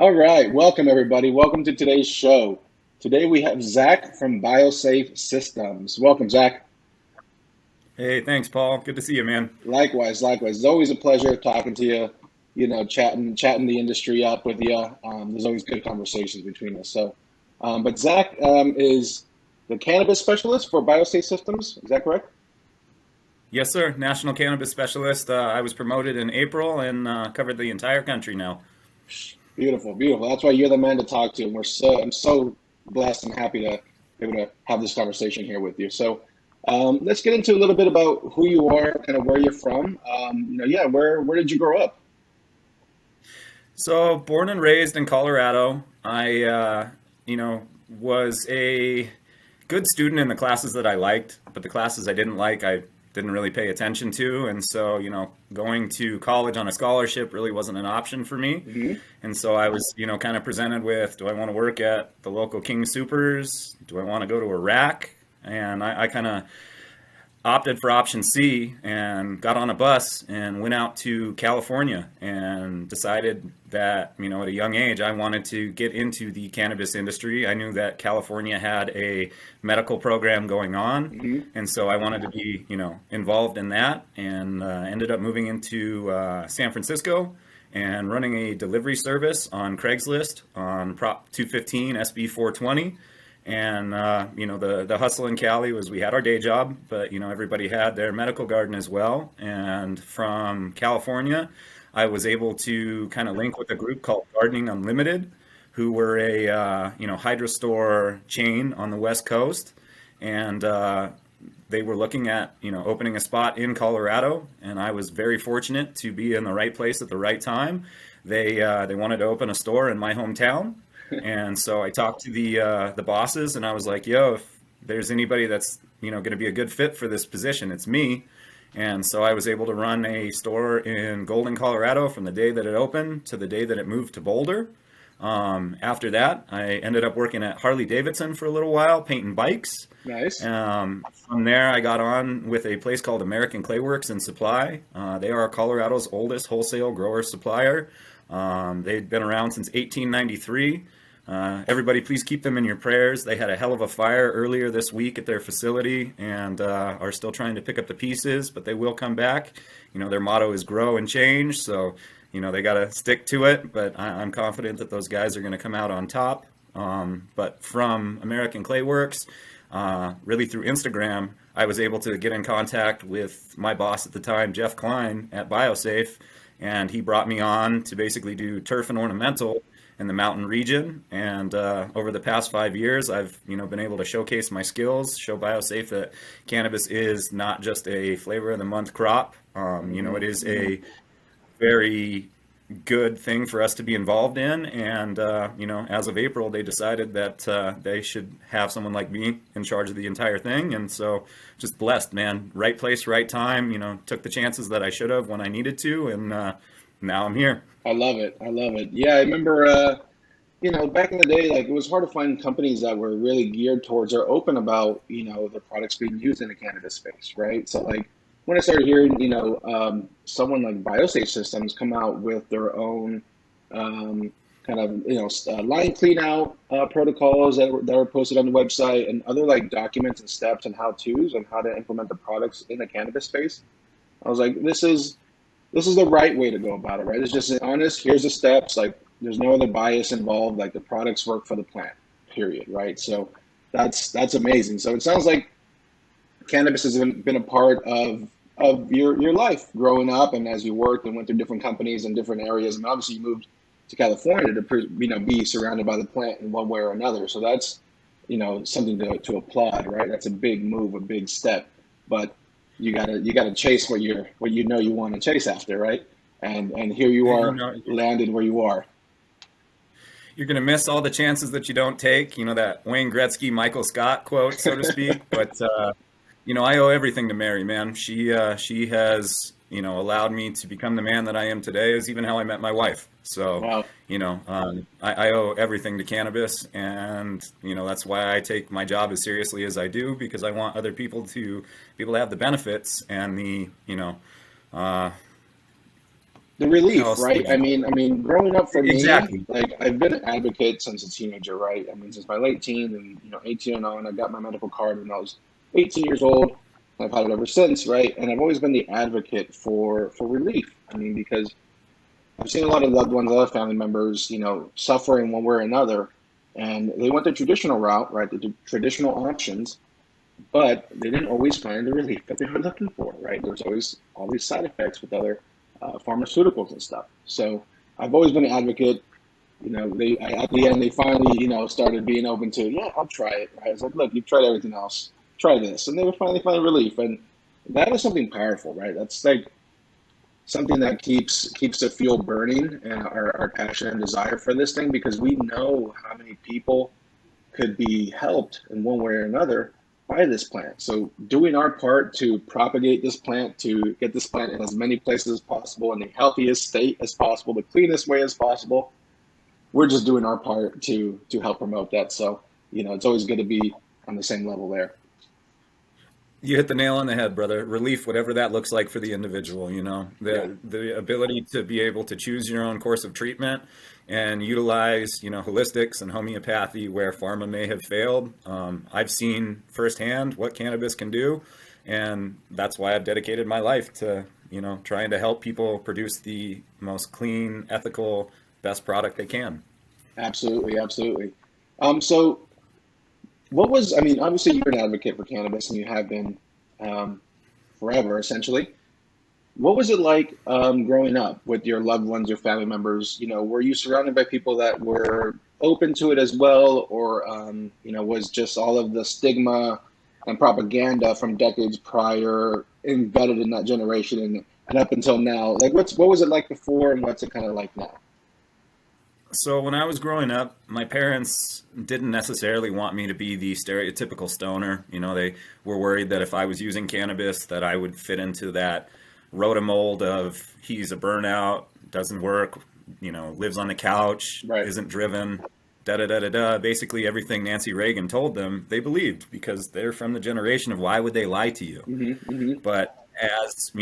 All right, welcome everybody. Welcome to today's show. Today we have Zach from BioSafe Systems. Welcome, Zach. Hey, thanks, Paul. Good to see you, man. Likewise, likewise. It's always a pleasure talking to you. Chatting the industry up with you. There's always good conversations between us. But Zach is the cannabis specialist for BioSafe Systems. Is that correct? Yes, sir. National Cannabis Specialist. I was promoted in April and covered the entire country now. Beautiful, beautiful. That's why you're the man to talk to, and I'm so blessed and happy to be able to have this conversation here with you. Let's get into a little bit about who you are, kind of where you're from. Where did you grow up? So, born and raised in Colorado, I, was a good student in the classes that I liked, but the classes I didn't like, I didn't really pay attention to. And so, going to college on a scholarship really wasn't an option for me. Hmm. And so I was, kind of presented with, do I want to work at the local King Supers? Do I want to go to a rack? And I kind of opted for option C and got on a bus and went out to California and decided that, at a young age, I wanted to get into the cannabis industry. I knew that California had a medical program going on. Hmm. And so I wanted to be, involved in that and ended up moving into San Francisco and running a delivery service on Craigslist on Prop 215 SB 420. And the hustle in Cali was we had our day job, but everybody had their medical garden as well. And from California, I was able to kind of link with a group called Gardening Unlimited, who were a hydro store chain on the West Coast, and they were looking at opening a spot in Colorado, and I was very fortunate to be in the right place at the right time. They wanted to open a store in my hometown. And so I talked to the bosses, and I was like, "Yo, if there's anybody that's going to be a good fit for this position, it's me." And so I was able to run a store in Golden, Colorado, from the day that it opened to the day that it moved to Boulder. After that, I ended up working at Harley Davidson for a little while, painting bikes. Nice. From there, I got on with a place called American Clayworks and Supply. They are Colorado's oldest wholesale grower supplier. They've been around since 1893. Everybody, please keep them in your prayers. They had a hell of a fire earlier this week at their facility and are still trying to pick up the pieces, but they will come back. Their motto is grow and change, so they got to stick to it. But I'm confident that those guys are going to come out on top. But from American Clayworks, really through Instagram, I was able to get in contact with my boss at the time, Jeff Klein at BioSafe, and he brought me on to basically do turf and ornamental in the mountain region. And over the past 5 years, I've been able to showcase my skills, show BioSafe that cannabis is not just a flavor of the month crop. It is a very good thing for us to be involved in. And as of April, they decided that they should have someone like me in charge of the entire thing. And so just blessed, man. Right place, right time. Took the chances that I should have when I needed to, and now I'm here. I love it. I love it. Yeah, I remember, back in the day, like it was hard to find companies that were really geared towards or open about, the products being used in the cannabis space, right? So like when I started hearing, someone like BioSafe Systems come out with their own kind of, line clean out protocols that were posted on the website and other like documents and steps and how to's and how to implement the products in the cannabis space. I was like, this is the right way to go about it, right? It's just honest. Here's the steps. Like, there's no other bias involved. Like, the products work for the plant, period, right? So that's amazing. So it sounds like cannabis has been a part of your life growing up, and as you worked and went through different companies and different areas, and obviously you moved to California to be surrounded by the plant in one way or another. So that's something to applaud, right? That's a big move, a big step, but you gotta chase what you want to chase after, right? And here you And, are landed where you are. you're going to miss all the chances that you don't take. That Wayne Gretzky, Michael Scott quote, so to speak. But I owe everything to Mary, man. She has allowed me to become the man that I am today. Is even how I met my wife. So Wow. I owe everything to cannabis, and that's why I take my job as seriously as I do, because I want other people to have the benefits and the The How relief, else would right? you? Growing up for me, Exactly. like I've been an advocate since a teenager, right? I mean, since my late teen and 18 and on, I got my medical card when I was 18 years old. I've had it ever since, right? And I've always been the advocate for relief. I mean, because I've seen a lot of loved ones, other family members, suffering one way or another, and they went the traditional route, right? The traditional options, but they didn't always find the relief that they were looking for, right? There's always all these side effects with other pharmaceuticals and stuff. So I've always been an advocate. At the end they finally started being open to, yeah, I'll try it. Right? I was like, look, you've tried everything else, try this, and they would finally find relief, and that is something powerful, right? That's like something that keeps the fuel burning and our passion and desire for this thing, because we know how many people could be helped in one way or another by this plant. So doing our part to propagate this plant, to get this plant in as many places as possible, in the healthiest state as possible, the cleanest way as possible, we're just doing our part to help promote that. So, it's always good to be on the same level there. You hit the nail on the head, brother. Relief, whatever that looks like for the individual, Yeah, the ability to be able to choose your own course of treatment and utilize, holistics and homeopathy where pharma may have failed. I've seen firsthand what cannabis can do, and that's why I've dedicated my life to, trying to help people produce the most clean, ethical, best product they can. absolutely, absolutely. So what was, I mean, obviously you're an advocate for cannabis and you have been um, forever, essentially. What was it like growing up with your loved ones, your family members? Were you surrounded by people that were open to it as well, or was just all of the stigma and propaganda from decades prior embedded in that generation and up until now? Like, what was it like before, and what's it kind of like now? So when I was growing up, my parents didn't necessarily want me to be the stereotypical stoner. They were worried that if I was using cannabis, that I would fit into that rotomold of he's a burnout, doesn't work, lives on the couch, Right. isn't driven, da da da da da. Basically, everything Nancy Reagan told them, they believed because they're from the generation of why would they lie to you? Hmm. But as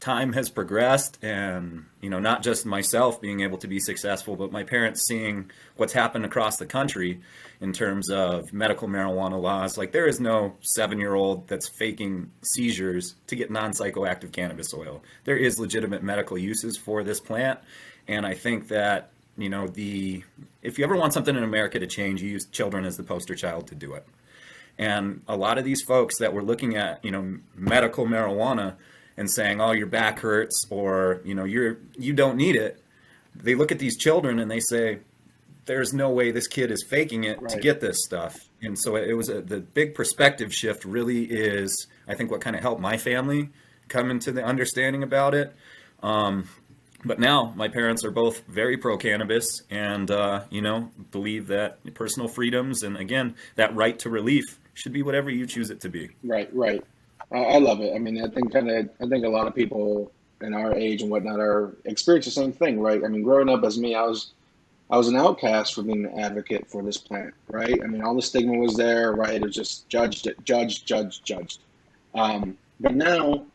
time has progressed, and not just myself being able to be successful, but my parents seeing what's happened across the country in terms of medical marijuana laws. Like, there is no 7-year-old that's faking seizures to get non-psychoactive cannabis oil. There is legitimate medical uses for this plant, and I think that the if you ever want something in America to change, you use children as the poster child to do it. And a lot of these folks that were looking at, medical marijuana and saying, "Oh, your back hurts," or you don't need it. They look at these children and they say, "There's no way this kid is faking it to Right. get this stuff." And so it was the big perspective shift. Really is, I think, what kind of helped my family come into the understanding about it. Um, but now my parents are both very pro cannabis, and believe that personal freedoms and, again, that right to relief should be whatever you choose it to be. Right, right. I love it. I mean, I think a lot of people in our age and whatnot are experience the same thing, right? I mean, growing up as me, I was an outcast for being an advocate for this plant, right? I mean, all the stigma was there, right? It was just judged. But now,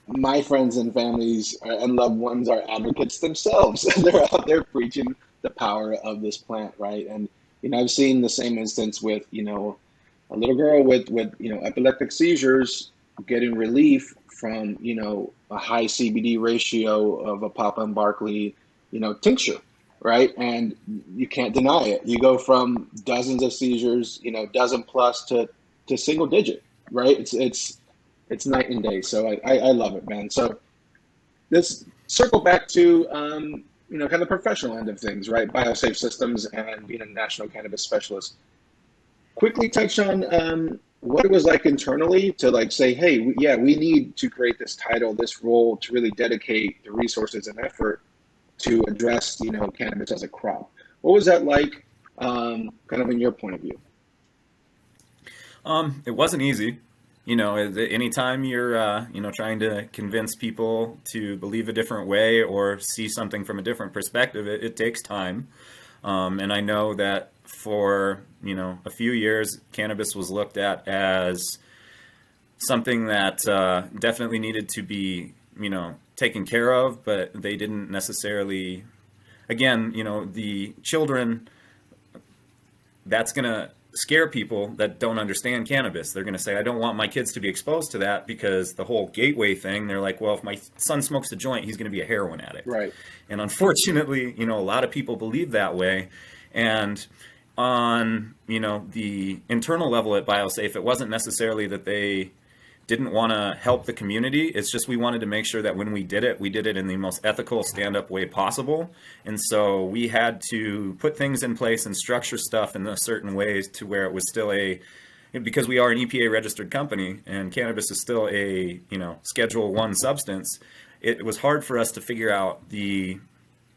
my friends and families and loved ones are advocates themselves. They're out there preaching the power of this plant, right? And I've seen the same instance with a little girl with epileptic seizures getting relief from a high CBD ratio of a Papa and Barkley tincture, right? And you can't deny it. You go from dozens of seizures, dozen plus to single digit, right? It's night and day. So I love it, man. So let's circle back to kind of the professional end of things, right? BioSafe systems and being a national cannabis specialist. Quickly touch on what it was like internally to like say, hey, yeah, we need to create this title, this role to really dedicate the resources and effort to address, cannabis as a crop. What was that like, kind of in your point of view? It wasn't easy. Anytime you're, trying to convince people to believe a different way or see something from a different perspective, it takes time. And I know that for, a few years, cannabis was looked at as something that definitely needed to be, taken care of, but they didn't necessarily, again, the children, that's going to scare people that don't understand cannabis. They're going to say, I don't want my kids to be exposed to that, because the whole gateway thing, they're like, well, if my son smokes a joint, he's going to be a heroin addict. Right. And unfortunately, a lot of people believe that way. And on, the internal level at BioSafe, it wasn't necessarily that they didn't want to help the community. It's just we wanted to make sure that when we did it in the most ethical stand-up way possible. And so we had to put things in place and structure stuff in certain ways to where it was still because we are an EPA registered company and cannabis is still a, Schedule 1 substance. It was hard for us to figure out the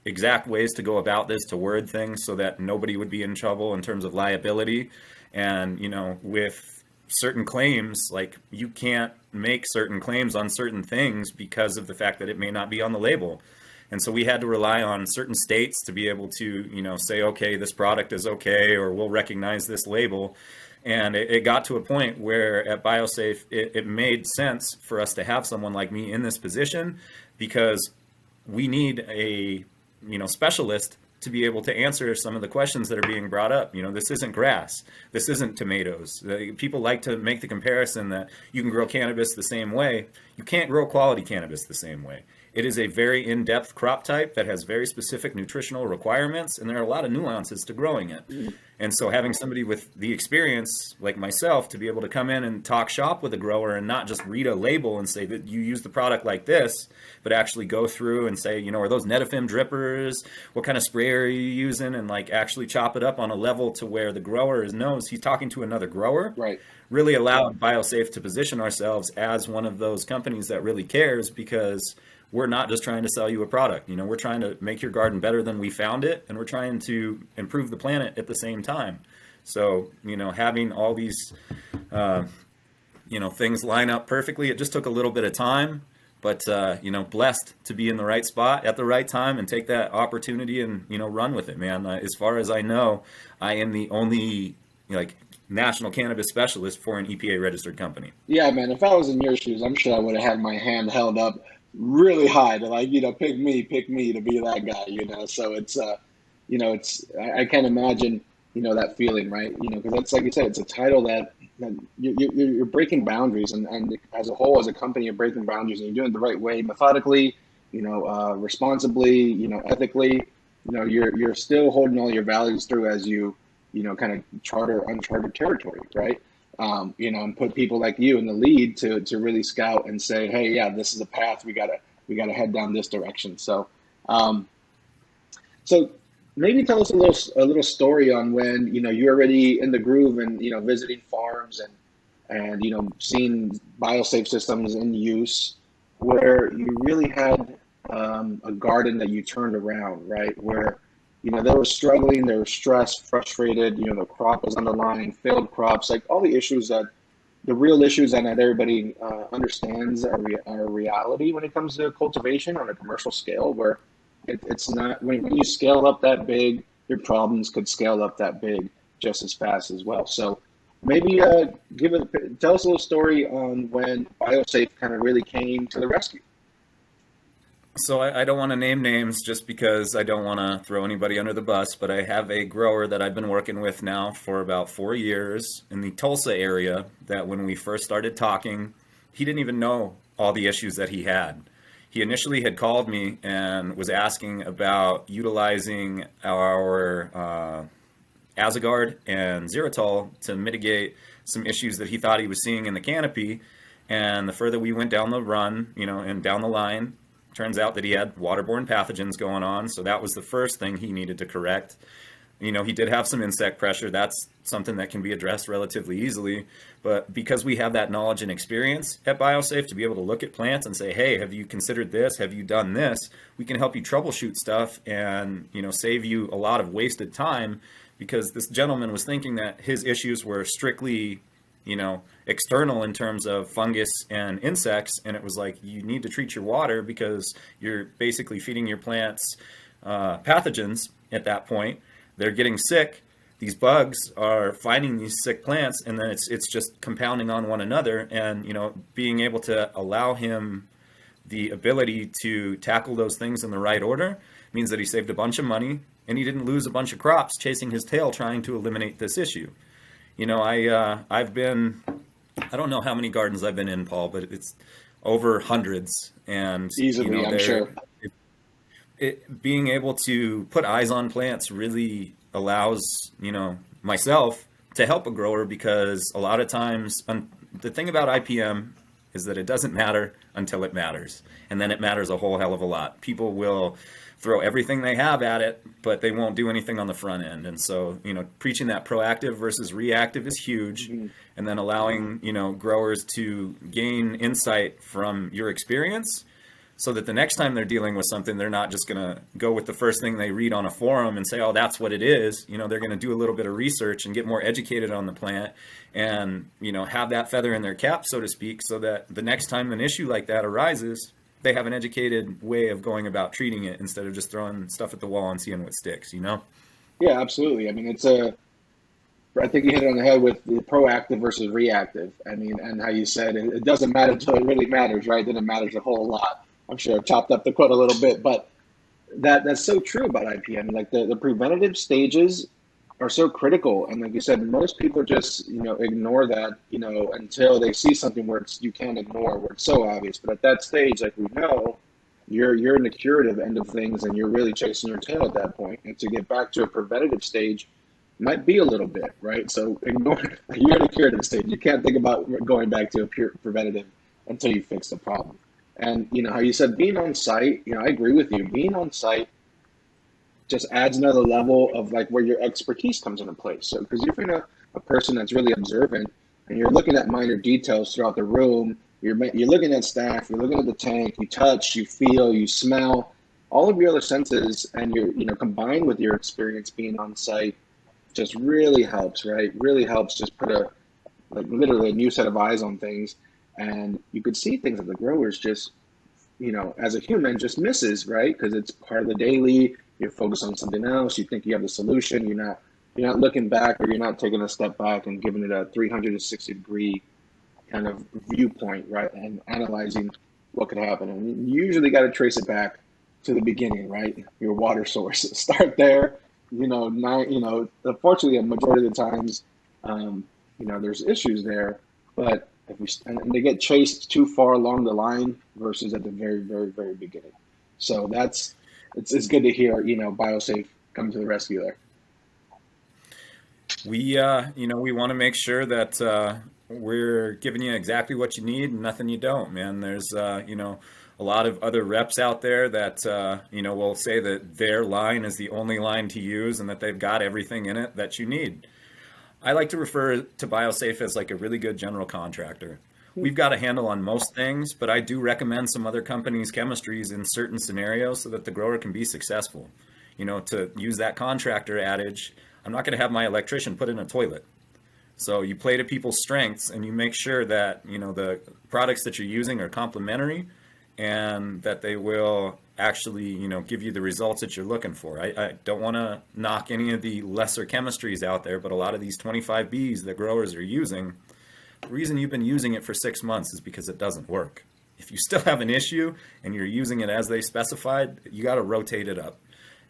exact ways to go about this, to word things so that nobody would be in trouble in terms of liability. And, with certain claims, like you can't make certain claims on certain things because of the fact that it may not be on the label. And so we had to rely on certain states to be able to, say, okay, this product is okay, or we'll recognize this label. And it got to a point where at BioSafe, it made sense for us to have someone like me in this position, because we need a, specialist to be able to answer some of the questions that are being brought up. This isn't grass. This isn't tomatoes. People like to make the comparison that you can grow cannabis the same way. You can't grow quality cannabis the same way. It is a very in-depth crop type that has very specific nutritional requirements, and there are a lot of nuances to growing it. And so having somebody with the experience like myself to be able to come in and talk shop with a grower and not just read a label and say that you use the product like this, but actually go through and say, are those Netafim drippers? What kind of sprayer are you using? And like actually chop it up on a level to where the grower knows he's talking to another grower. Right. Really allowed BioSafe to position ourselves as one of those companies that really cares, because we're not just trying to sell you a product. We're trying to make your garden better than we found it, and we're trying to improve the planet at the same time. So, having all these, things line up perfectly, it just took a little bit of time, but, blessed to be in the right spot at the right time and take that opportunity and, run with it, man. As far as I know, I am the only, national cannabis specialist for an EPA registered company. Yeah, man, if I was in your shoes, I'm sure I would have had my hand held up really high to pick me to be that guy, so it's I can't imagine that feeling, right? Because that's, like you said, it's a title that you're breaking boundaries, and as a whole, as a company, you're breaking boundaries, and you're doing it the right way, methodically, responsibly, ethically. You're still holding all your values through as you kind of charter uncharted territory, right? And put people like you in the lead to really scout and say, hey, yeah, this is a path, we gotta head down this direction. So, so maybe tell us a little story on when you're already in the groove and visiting farms and seeing BioSafe systems in use, where you really had a garden that you turned around, right? Where they were struggling, they were stressed, frustrated, the crop was on the line, failed crops, like all the issues the real issues that not everybody understands are a reality when it comes to cultivation on a commercial scale, where it's not, when you scale up that big, your problems could scale up that big just as fast as well. So maybe tell us a little story on when BioSafe kind of really came to the rescue. So I don't want to name names just because I don't want to throw anybody under the bus, but I have a grower that I've been working with now for about 4 years in the Tulsa area that when we first started talking, he didn't even know all the issues that he had. He initially had called me and was asking about utilizing our Azagard and Xeritol to mitigate some issues that he thought he was seeing in the canopy. And the further we went down the run, and down the line, turns out that he had waterborne pathogens going on, so that was the first thing he needed to correct. He did have some insect pressure. That's something that can be addressed relatively easily. But because we have that knowledge and experience at BioSafe to be able to look at plants and say, hey, have you considered this? Have you done this? We can help you troubleshoot stuff and, save you a lot of wasted time, because this gentleman was thinking that his issues were strictly external in terms of fungus and insects. And it was like, you need to treat your water because you're basically feeding your plants pathogens at that point. They're getting sick. These bugs are finding these sick plants, and then it's just compounding on one another. And, being able to allow him the ability to tackle those things in the right order means that he saved a bunch of money and he didn't lose a bunch of crops chasing his tail trying to eliminate this issue. I've been, I don't know how many gardens I've been in, Paul, but it's over hundreds. And, Easily, I'm sure. Being able to put eyes on plants really allows, myself to help a grower, because a lot of times the thing about IPM is that it doesn't matter until it matters. And then it matters a whole hell of a lot. People will throw everything they have at it, but they won't do anything on the front end. And so, preaching that proactive versus reactive is huge. Mm-hmm. And then allowing, growers to gain insight from your experience, so that the next time they're dealing with something, they're not just going to go with the first thing they read on a forum and say, oh, that's what it is. They're going to do a little bit of research and get more educated on the plant and, have that feather in their cap, so to speak, so that the next time an issue like that arises, they have an educated way of going about treating it instead of just throwing stuff at the wall and seeing what sticks, Yeah, absolutely. I mean, I think you hit it on the head with the proactive versus reactive. I mean, and how you said it doesn't matter until it really matters, right? Then it matters a whole lot. I'm sure I've chopped up the quote a little bit, but that's so true about IPM. Like the preventative stages are so critical. And like you said, most people just, ignore that, until they see something where you can't ignore, where it's so obvious. But at that stage, like we know, you're in the curative end of things and you're really chasing your tail at that point. And to get back to a preventative stage might be a little bit, right? So you're in the curative stage. You can't think about going back to a pure preventative until you fix the problem. And, how you said being on site, I agree with you. Being on site just adds another level of like where your expertise comes into place. So, because if you're a person that's really observant and you're looking at minor details throughout the room, you're looking at staff, you're looking at the tank, you touch, you feel, you smell, all of your other senses, and you're, combined with your experience being on site, just really helps, right? Really helps just put literally a new set of eyes on things. And you could see things that the growers just, as a human, just misses, right? Because it's part of the daily. You're focused on something else. You think you have the solution. You're not looking back, or you're not taking a step back and giving it a 360-degree kind of viewpoint, right? And analyzing what could happen. And you usually got to trace it back to the beginning, right? Your water source. Start there. Unfortunately, a majority of the times, there's issues there, but and they get chased too far along the line versus at the very, very, very beginning. So it's good to hear, BioSafe come to the rescue there. We want to make sure that we're giving you exactly what you need and nothing you don't, man. There's, a lot of other reps out there that, will say that their line is the only line to use and that they've got everything in it that you need. I like to refer to BioSafe as like a really good general contractor. We've got a handle on most things, but I do recommend some other companies' chemistries in certain scenarios so that the grower can be successful. To use that contractor adage, I'm not going to have my electrician put in a toilet. So you play to people's strengths and you make sure that, the products that you're using are complementary and that they will actually, give you the results that you're looking for. I don't want to knock any of the lesser chemistries out there, but a lot of these 25Bs that growers are using, the reason you've been using it for 6 months is because it doesn't work. If you still have an issue and you're using it as they specified, you got to rotate it up.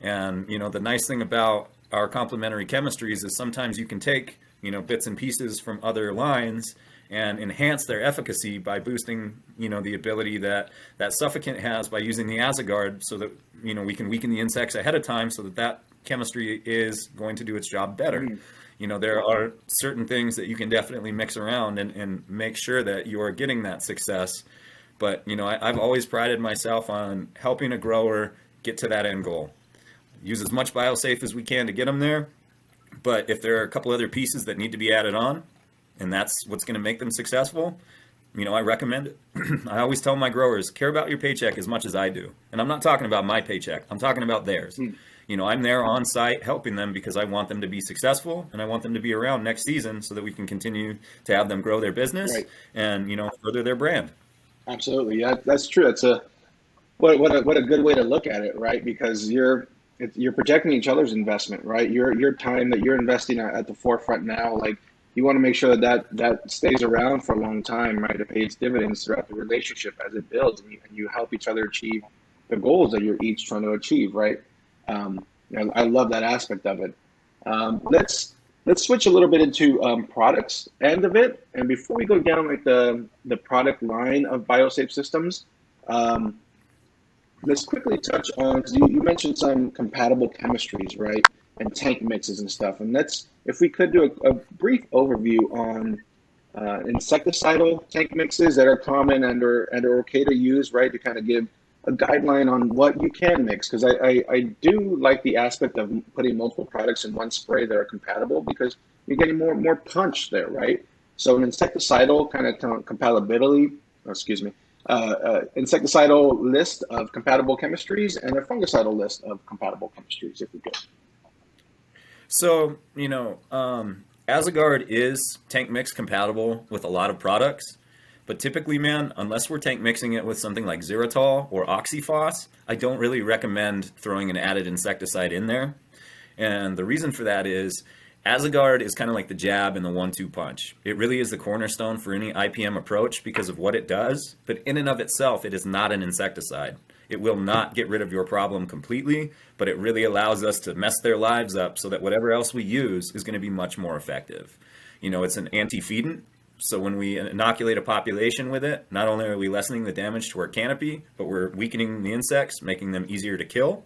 And, the nice thing about our complementary chemistries is sometimes you can take, bits and pieces from other lines and enhance their efficacy by boosting, the ability that suffocant has by using the Azagard, so that, we can weaken the insects ahead of time so that chemistry is going to do its job better. There are certain things that you can definitely mix around and make sure that you are getting that success. But, I've always prided myself on helping a grower get to that end goal. Use as much BioSafe as we can to get them there. But if there are a couple other pieces that need to be added on, and that's what's going to make them successful, I recommend it. I always tell my growers, care about your paycheck as much as I do. And I'm not talking about my paycheck. I'm talking about theirs. I'm there on site helping them because I want them to be successful and I want them to be around next season so that we can continue to have them grow their business, right, and, further their brand. Absolutely. Yeah, that's true. It's what a good way to look at it, right? Because you're protecting each other's investment, right? Your time that you're investing at the forefront now, like you want to make sure that stays around for a long time, right? To pay its dividends throughout the relationship as it builds, and you help each other achieve the goals that you're each trying to achieve, right? I love that aspect of it. Let's switch a little bit into products end of it, and before we go down like the product line of BioSafe systems, um, let's quickly touch on, because you mentioned some compatible chemistries, right? And tank mixes and stuff. And let's, if we could do a brief overview on insecticidal tank mixes that are common and are okay to use, right? To kind of give a guideline on what you can mix. Because I do like the aspect of putting multiple products in one spray that are compatible, because you're getting more punch there, right? So an insecticidal kind of compatibility, excuse me, insecticidal list of compatible chemistries and a fungicidal list of compatible chemistries, if we could. So, Azagard is tank mix compatible with a lot of products, but typically, man, unless we're tank mixing it with something like xylitol or OxyFoss, I don't really recommend throwing an added insecticide in there. And the reason for that is Azagard is kind of like the jab and the 1-2 punch. It really is the cornerstone for any IPM approach because of what it does, but in and of itself, it is not an insecticide. It will not get rid of your problem completely, but it really allows us to mess their lives up so that whatever else we use is going to be much more effective. It's an anti-feedant, so when we inoculate a population with it, not only are we lessening the damage to our canopy, but we're weakening the insects, making them easier to kill.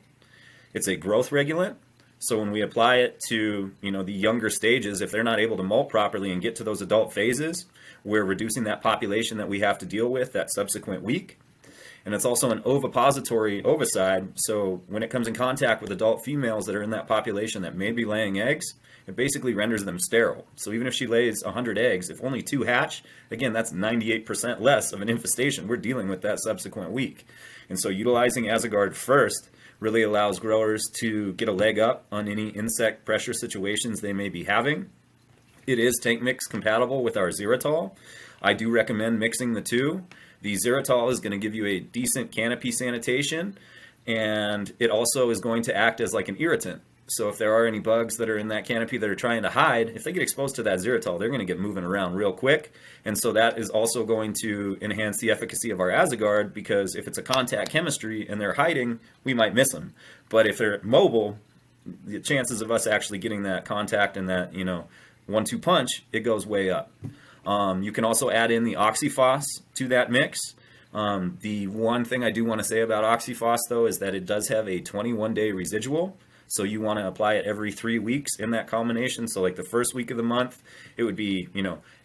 It's a growth regulant. So when we apply it to, the younger stages, if they're not able to molt properly and get to those adult phases, we're reducing that population that we have to deal with that subsequent week. And it's also an ovipository ovicide. So when it comes in contact with adult females that are in that population that may be laying eggs, it basically renders them sterile. So even if she lays 100 eggs, if only 2 hatch, again, that's 98% less of an infestation we're dealing with that subsequent week. And so utilizing Azagard first really allows growers to get a leg up on any insect pressure situations they may be having. It is tank mix compatible with our xylitol. I do recommend mixing the two. The xylitol is going to give you a decent canopy sanitation, and it also is going to act as like an irritant. So if there are any bugs that are in that canopy that are trying to hide, if they get exposed to that xylitol, they're going to get moving around real quick. And so that is also going to enhance the efficacy of our Azagard, because if it's a contact chemistry and they're hiding, we might miss them. But if they're mobile, the chances of us actually getting that contact and that, 1-2 punch, it goes way up. You can also add in the OxyFoss to that mix. The one thing I do want to say about OxyFoss, though, is that it does have a 21-day residual. So you want to apply it every 3 weeks in that combination. So like the first week of the month, it would be,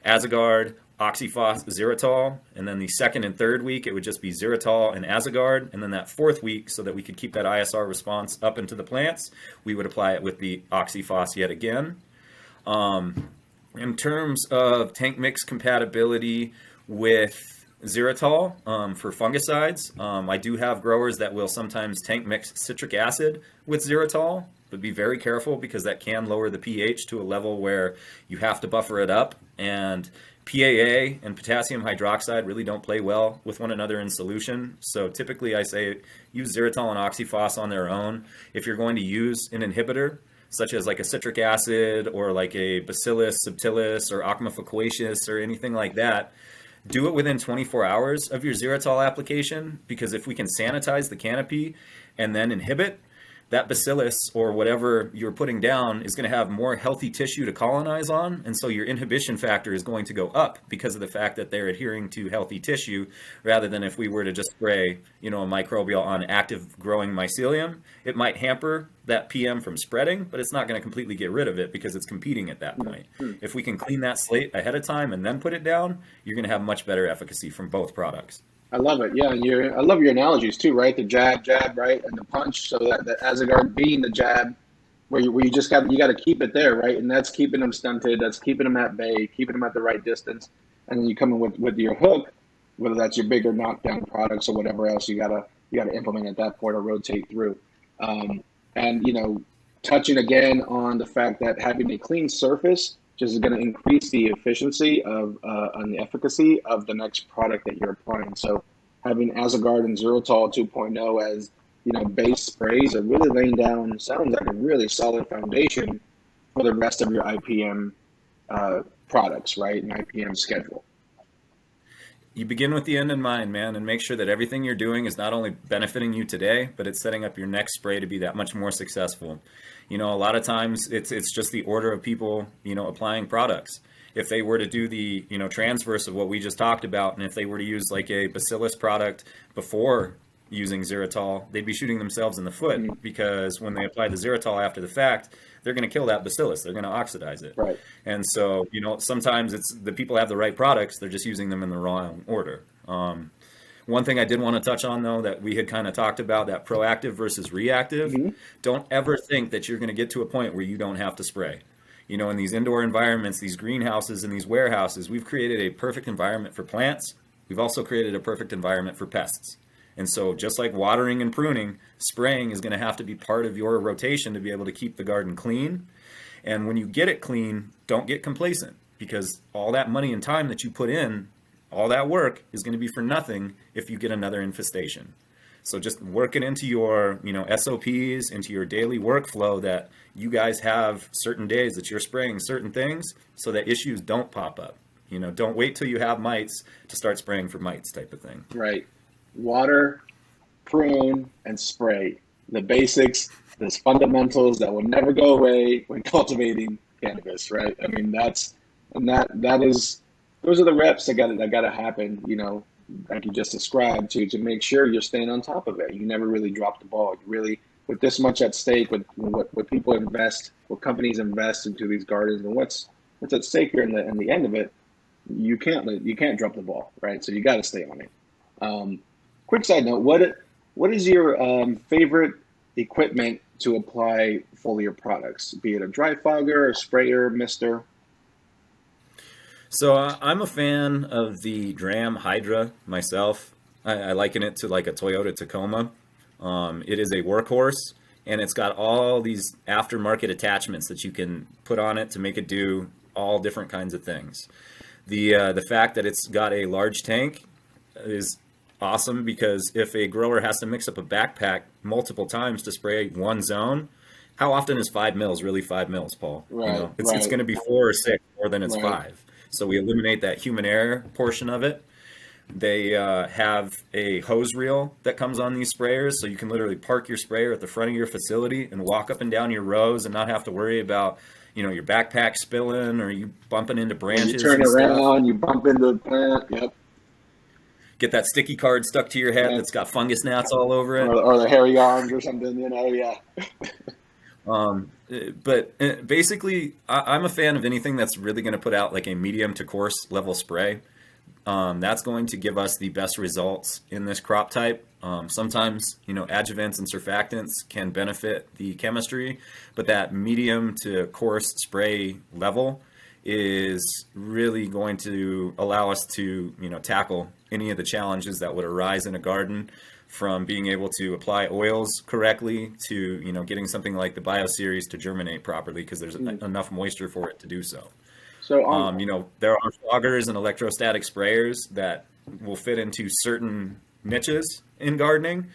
Azagard, OxyFoss, xylitol. And then the second and third week, it would just be xylitol and Azagard. And then that fourth week, so that we could keep that ISR response up into the plants, we would apply it with the OxyFoss yet again. In terms of tank mix compatibility with xylitol for fungicides, I do have growers that will sometimes tank mix citric acid with xylitol, but be very careful because that can lower the pH to a level where you have to buffer it up. And PAA and potassium hydroxide really don't play well with one another in solution. So typically I say use xylitol and OxyFoss on their own. If you're going to use an inhibitor, such as like a citric acid or like a Bacillus subtilis or Acma faquacius or anything like that, do it within 24 hours of your xylitol application, because if we can sanitize the canopy and then inhibit, that bacillus or whatever you're putting down is going to have more healthy tissue to colonize on, and so your inhibition factor is going to go up because of the fact that they're adhering to healthy tissue, rather than if we were to just spray, a microbial on active growing mycelium. It might hamper that PM from spreading, but it's not going to completely get rid of it because it's competing at that point. If we can clean that slate ahead of time and then put it down, you're going to have much better efficacy from both products. I love it. Yeah, and I love your analogies too, right? The jab, right, and the punch. So that the Azagard being the jab, where you just got to keep it there, right? And that's keeping them stunted. That's keeping them at bay, keeping them at the right distance. And then you come in with your hook, whether that's your bigger knockdown products or whatever else you gotta implement at that point or rotate through. And touching again on the fact that having a clean surface just is going to increase the efficiency of and the efficacy of the next product that you're applying. So having Azagard and Xylitol 2.0 as base sprays are really laying down, sounds like a really solid foundation for the rest of your IPM products, right? An IPM schedule. You begin with the end in mind, man, and make sure that everything you're doing is not only benefiting you today, but it's setting up your next spray to be that much more successful. You know, a lot of times it's just the order of people, you know, applying products. If they were to do the, you know, transverse of what we just talked about, and if they were to use like a bacillus product before using xylitol, they'd be shooting themselves in the foot, because when they apply the xylitol after the fact, they're going to kill that bacillus. They're going to oxidize it. Right. And so, you know, sometimes it's the people have the right products, they're just using them in the wrong order. One thing I did want to touch on, though, that we had kind of talked about, that proactive versus reactive. Don't ever think that you're going to get to a point where you don't have to spray. You know, in these indoor environments, these greenhouses and these warehouses, we've created a perfect environment for plants. We've also created a perfect environment for pests. And so just like watering and pruning, spraying is going to have to be part of your rotation to be able to keep the garden clean. And when you get it clean, don't get complacent, because all that money and time that you put in, all that work is going to be for nothing if you get another infestation. So just work it into your, you know, SOPs, into your daily workflow, that you guys have certain days that you're spraying certain things so that issues don't pop up. You know, don't wait till you have mites to start spraying for mites, type of thing. Right. Water, prune, and spray. The basics, the fundamentals that will never go away when cultivating cannabis, right? I mean, that is, those are the reps that gotta happen, you know, like you just described, to make sure you're staying on top of it. You never really drop the ball. You really, with this much at stake, with what people invest, what companies invest into these gardens, and what's at stake here in the end of it, you can't drop the ball, right? So you got to stay on it. Quick side note: what is your favorite equipment to apply foliar products? Be it a dry fogger, a sprayer, mister. So I'm a fan of the Dram Hydra myself. I liken it to like a Toyota Tacoma. It is a workhorse, and it's got all these aftermarket attachments that you can put on it to make it do all different kinds of things. The fact that it's got a large tank is awesome, because if a grower has to mix up a backpack multiple times to spray one zone, how often is 5 mils really 5 mils, Paul? Right, you know, it's going to be 4 or 6 more than it's 5. So we eliminate that human error portion of it. They have a hose reel that comes on these sprayers, so you can literally park your sprayer at the front of your facility and walk up and down your rows and not have to worry about, you know, your backpack spilling or you bumping into branches. You turn around, you bump into the plant. Yep. Get that sticky card stuck to your head that's got fungus gnats all over it, or the hairy arms or something. You know, yeah. But basically, I'm a fan of anything that's really going to put out like a medium to coarse level spray. That's going to give us the best results in this crop type. Sometimes, you know, adjuvants and surfactants can benefit the chemistry, but that medium to coarse spray level is really going to allow us to, you know, tackle any of the challenges that would arise in a garden, from being able to apply oils correctly to, you know, getting something like the BioSeries to germinate properly, because there's enough moisture for it to do so. So, you know, there are foggers and electrostatic sprayers that will fit into certain niches in gardening,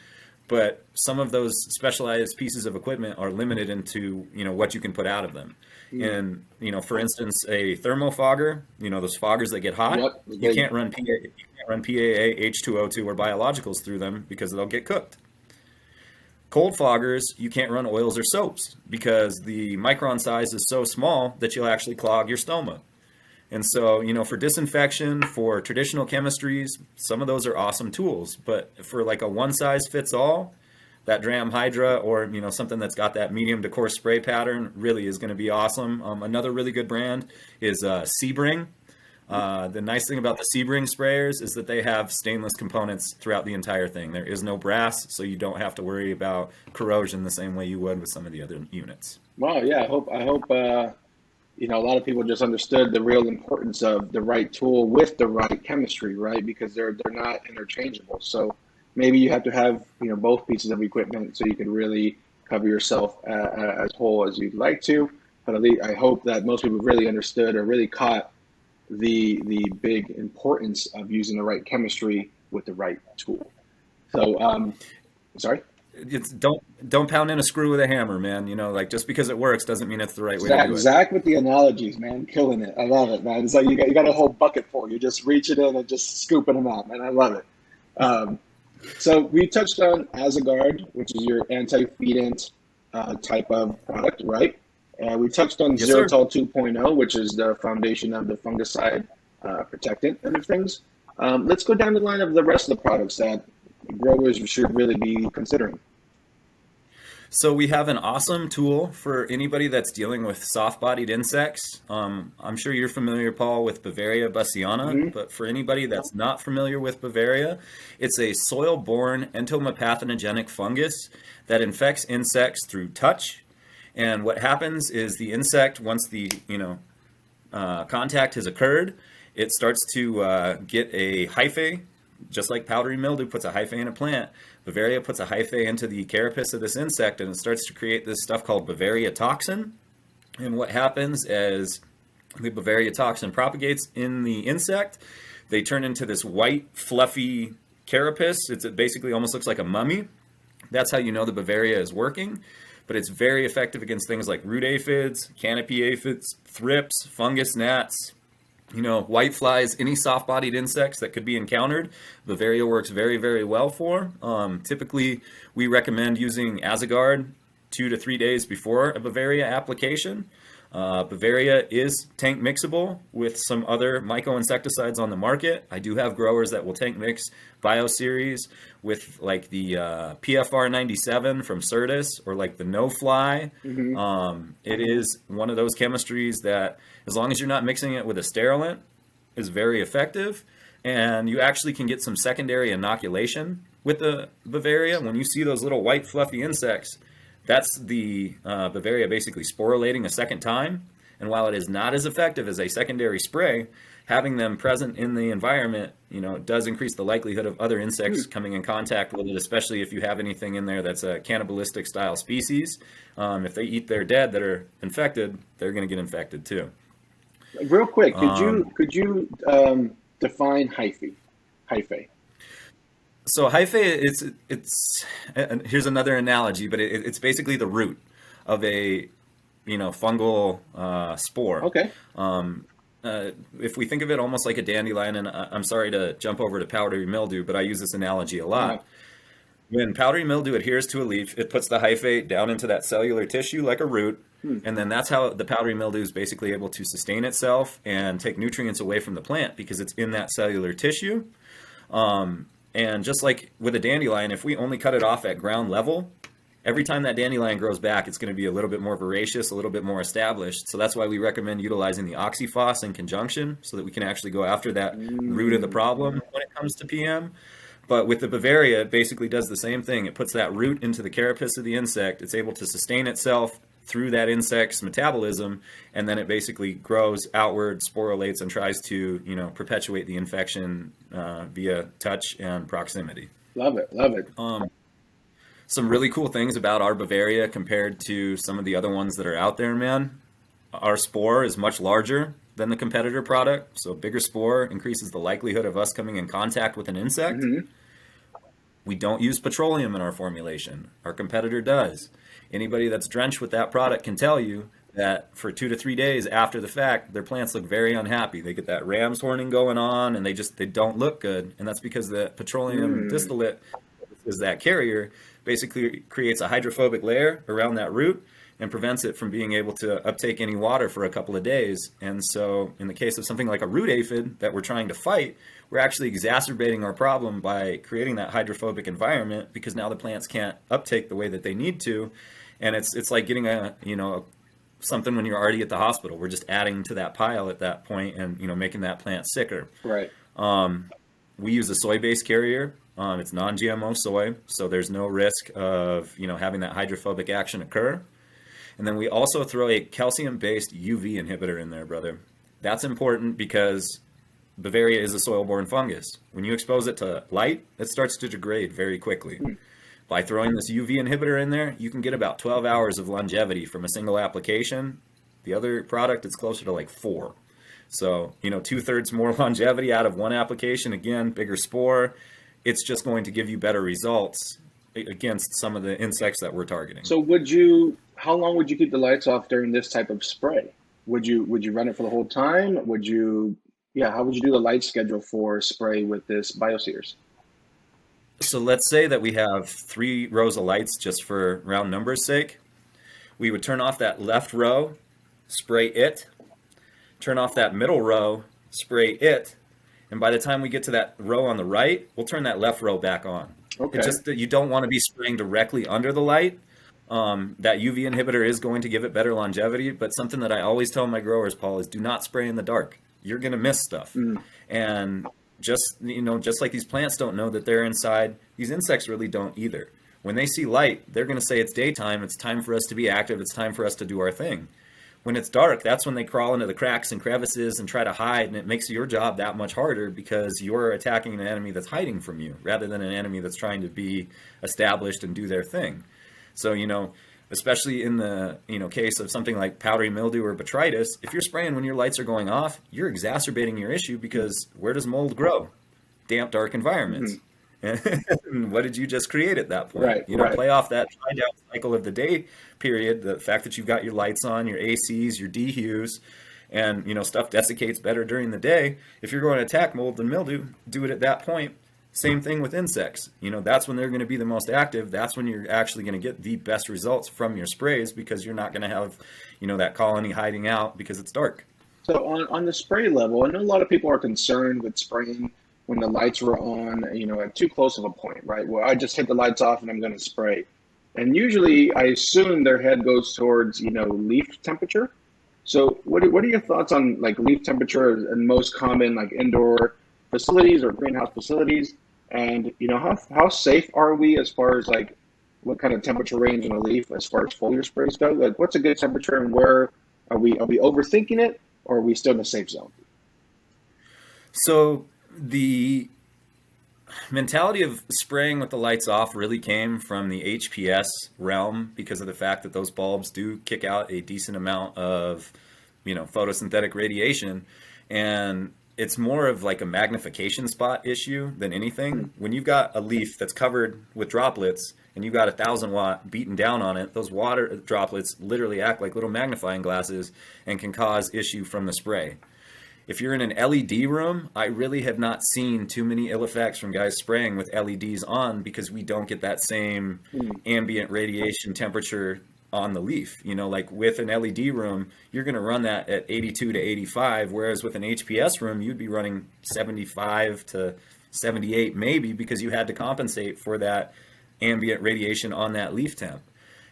but some of those specialized pieces of equipment are limited into, you know, what you can put out of them. And, you know, for instance, a thermofogger, you know, those foggers that get hot, you can't run PAA, H2O2, or biologicals through them because they'll get cooked. Cold foggers, you can't run oils or soaps because the micron size is so small that you'll actually clog your stoma. And so, you know, for disinfection, for traditional chemistries, some of those are awesome tools. But for like a one-size-fits-all, that Dram Hydra, or, you know, something that's got that medium to coarse spray pattern, really is going to be awesome. Another really good brand is Sebring. The nice thing about the Sebring sprayers is that they have stainless components throughout the entire thing. There is no brass, so you don't have to worry about corrosion the same way you would with some of the other units. Wow, yeah, I hope you know, a lot of people just understood the real importance of the right tool with the right chemistry, right? Because they're not interchangeable. So maybe you have to have, you know, both pieces of equipment so you can really cover yourself as whole as you'd like to. But at least I hope that most people really understood or really caught the big importance of using the right chemistry with the right tool. So, sorry. it's don't pound in a screw with a hammer, man. You know, like just because it works doesn't mean it's the right way to do it. Zach with the analogies, man, killing it. I love it, man. It's like you got a whole bucket full. You just reach it in and just scooping them out, man. I love it. Um, so we touched on Azagard, which is your anti-feedant type of product, right? And we touched on Yes, sir. Xeritol 2.0, which is the foundation of the fungicide protectant and of things. Let's go down the line of the rest of the products that growers should really be considering. So we have an awesome tool for anybody that's dealing with soft-bodied insects. I'm sure you're familiar, Paul, with Bavaria basiana, Mm-hmm. but for anybody that's not familiar with Bavaria, it's a soil-borne entomopathogenic fungus that infects insects through touch. And what happens is the insect, once the contact has occurred, it starts to get a hyphae, just like powdery mildew puts a hyphae in a plant. Bavaria puts a hyphae into the carapace of this insect, and it starts to create this stuff called Bavaria toxin. And what happens is the Bavaria toxin propagates in the insect. They turn into this white, fluffy carapace. It basically almost looks like a mummy. That's how you know the Bavaria is working. But it's very effective against things like root aphids, canopy aphids, thrips, fungus gnats, white flies, any soft-bodied insects that could be encountered. Bavaria works very, very well for. Typically, we recommend using Azagard 2 to 3 days before a Bavaria application. Bavaria is tank mixable with some other myco-insecticides on the market. I do have growers that will tank mix BioSeries with like the PFR 97 from Certus or like the No Fly. Mm-hmm. It is one of those chemistries that, as long as you're not mixing it with a sterilant, is very effective. And you actually can get some secondary inoculation with the Bavaria. When you see those little white fluffy insects, that's the Bavaria basically sporulating a second time. And while it is not as effective as a secondary spray, having them present in the environment, does increase the likelihood of other insects coming in contact with it, especially if you have anything in there that's a cannibalistic style species. If they eat their dead that are infected, they're going to get infected too. Real quick, Um, could you define hyphae? so hyphae, it's and here's another analogy, but it's basically the root of a fungal spore. Okay. If we think of it almost like a dandelion, and I'm sorry to jump over to powdery mildew, but I use this analogy a Yeah. lot. When powdery mildew adheres to a leaf, it puts the hyphae down into that cellular tissue like a root, Hmm. and then that's how the powdery mildew is basically able to sustain itself and take nutrients away from the plant because it's in that cellular tissue. And just like with a dandelion, if we only cut it off at ground level, every time that dandelion grows back, it's going to be a little bit more voracious, a little bit more established. So that's why we recommend utilizing the OxyFoss in conjunction so that we can actually go after that root of the problem when it comes to PM. But with the Bavaria, it basically does the same thing. It puts that root into the carapace of the insect. It's able to sustain itself through that insect's metabolism, and then it basically grows outward, sporulates, and tries to, perpetuate the infection via touch and proximity. Love it. Love it. Some really cool things about our Bavaria compared to some of the other ones that are out there, man. Our spore is much larger than the competitor product, so a bigger spore increases the likelihood of us coming in contact with an insect. Hmm. We don't use petroleum in our formulation. Our competitor does. Anybody that's drenched with that product can tell you that for 2 to 3 days after the fact, their plants look very unhappy. They get that ram's horning going on, and they don't look good. And that's because the petroleum distillate is that carrier basically creates a hydrophobic layer around that root and prevents it from being able to uptake any water for a couple of days. And so in the case of something like a root aphid that we're trying to fight, we're actually exacerbating our problem by creating that hydrophobic environment because now the plants can't uptake the way that they need to. And it's like getting something when you're already at the hospital. We're just adding to that pile at that point and, making that plant sicker. Right. We use a soy-based carrier. It's non-GMO soy, so there's no risk of, having that hydrophobic action occur. And then we also throw a calcium-based UV inhibitor in there, brother. That's important because Bavaria is a soil-borne fungus. When you expose it to light, it starts to degrade very quickly. By throwing this UV inhibitor in there, you can get about 12 hours of longevity from a single application. The other product is closer to like 4. So, 2/3 more longevity out of one application. Again, bigger spore. It's just going to give you better results against some of the insects that we're targeting. So how long would you keep the lights off during this type of spray? Would you run it for the whole time? Yeah, how would you do the light schedule for spray with this BioSears? So let's say that we have 3 rows of lights just for round numbers sake. We would turn off that left row, spray it, turn off that middle row, spray it, and by the time we get to that row on the right, we'll turn that left row back on. Okay. It's just that you don't want to be spraying directly under the light. That UV inhibitor is going to give it better longevity, but something that I always tell my growers, Paul, is do not spray in the dark. You're going to miss stuff. And just like these plants don't know that they're inside, these insects really don't either. When they see light, they're going to say it's daytime, it's time for us to be active, it's time for us to do our thing. When it's dark, that's when they crawl into the cracks and crevices and try to hide, and it makes your job that much harder because you're attacking an enemy that's hiding from you rather than an enemy that's trying to be established and do their thing. So, especially in the case of something like powdery mildew or botrytis, if you're spraying when your lights are going off, you're exacerbating your issue because where does mold grow? Damp, dark environments. And what did you just create at that point? Right. Play off that dry down cycle of the day period, the fact that you've got your lights on, your ACs, your dehues, and stuff desiccates better during the day. If you're going to attack mold and mildew, do it at that point. Same thing with insects. That's when they're going to be the most active. That's when you're actually going to get the best results from your sprays because you're not going to have, that colony hiding out because it's dark. So on the spray level, I know a lot of people are concerned with spraying when the lights were on, at too close of a point, right? Where I just hit the lights off and I'm going to spray. And usually I assume their head goes towards, leaf temperature. So what are your thoughts on like leaf temperature and most common like indoor facilities or greenhouse facilities? And, how safe are we as far as like what kind of temperature range in a leaf as far as foliar sprays go? Like what's a good temperature and where are we overthinking it or are we still in a safe zone? So the mentality of spraying with the lights off really came from the HPS realm because of the fact that those bulbs do kick out a decent amount of, photosynthetic radiation. And it's more of like a magnification spot issue than anything. When you've got a leaf that's covered with droplets and you've got 1,000 watt beaten down on it, those water droplets literally act like little magnifying glasses and can cause issue from the spray. If you're in an LED room, I really have not seen too many ill effects from guys spraying with LEDs on because we don't get that same ambient radiation temperature on the leaf. Like with an LED room, you're going to run that at 82 to 85, whereas with an HPS room, you'd be running 75 to 78 maybe because you had to compensate for that ambient radiation on that leaf temp.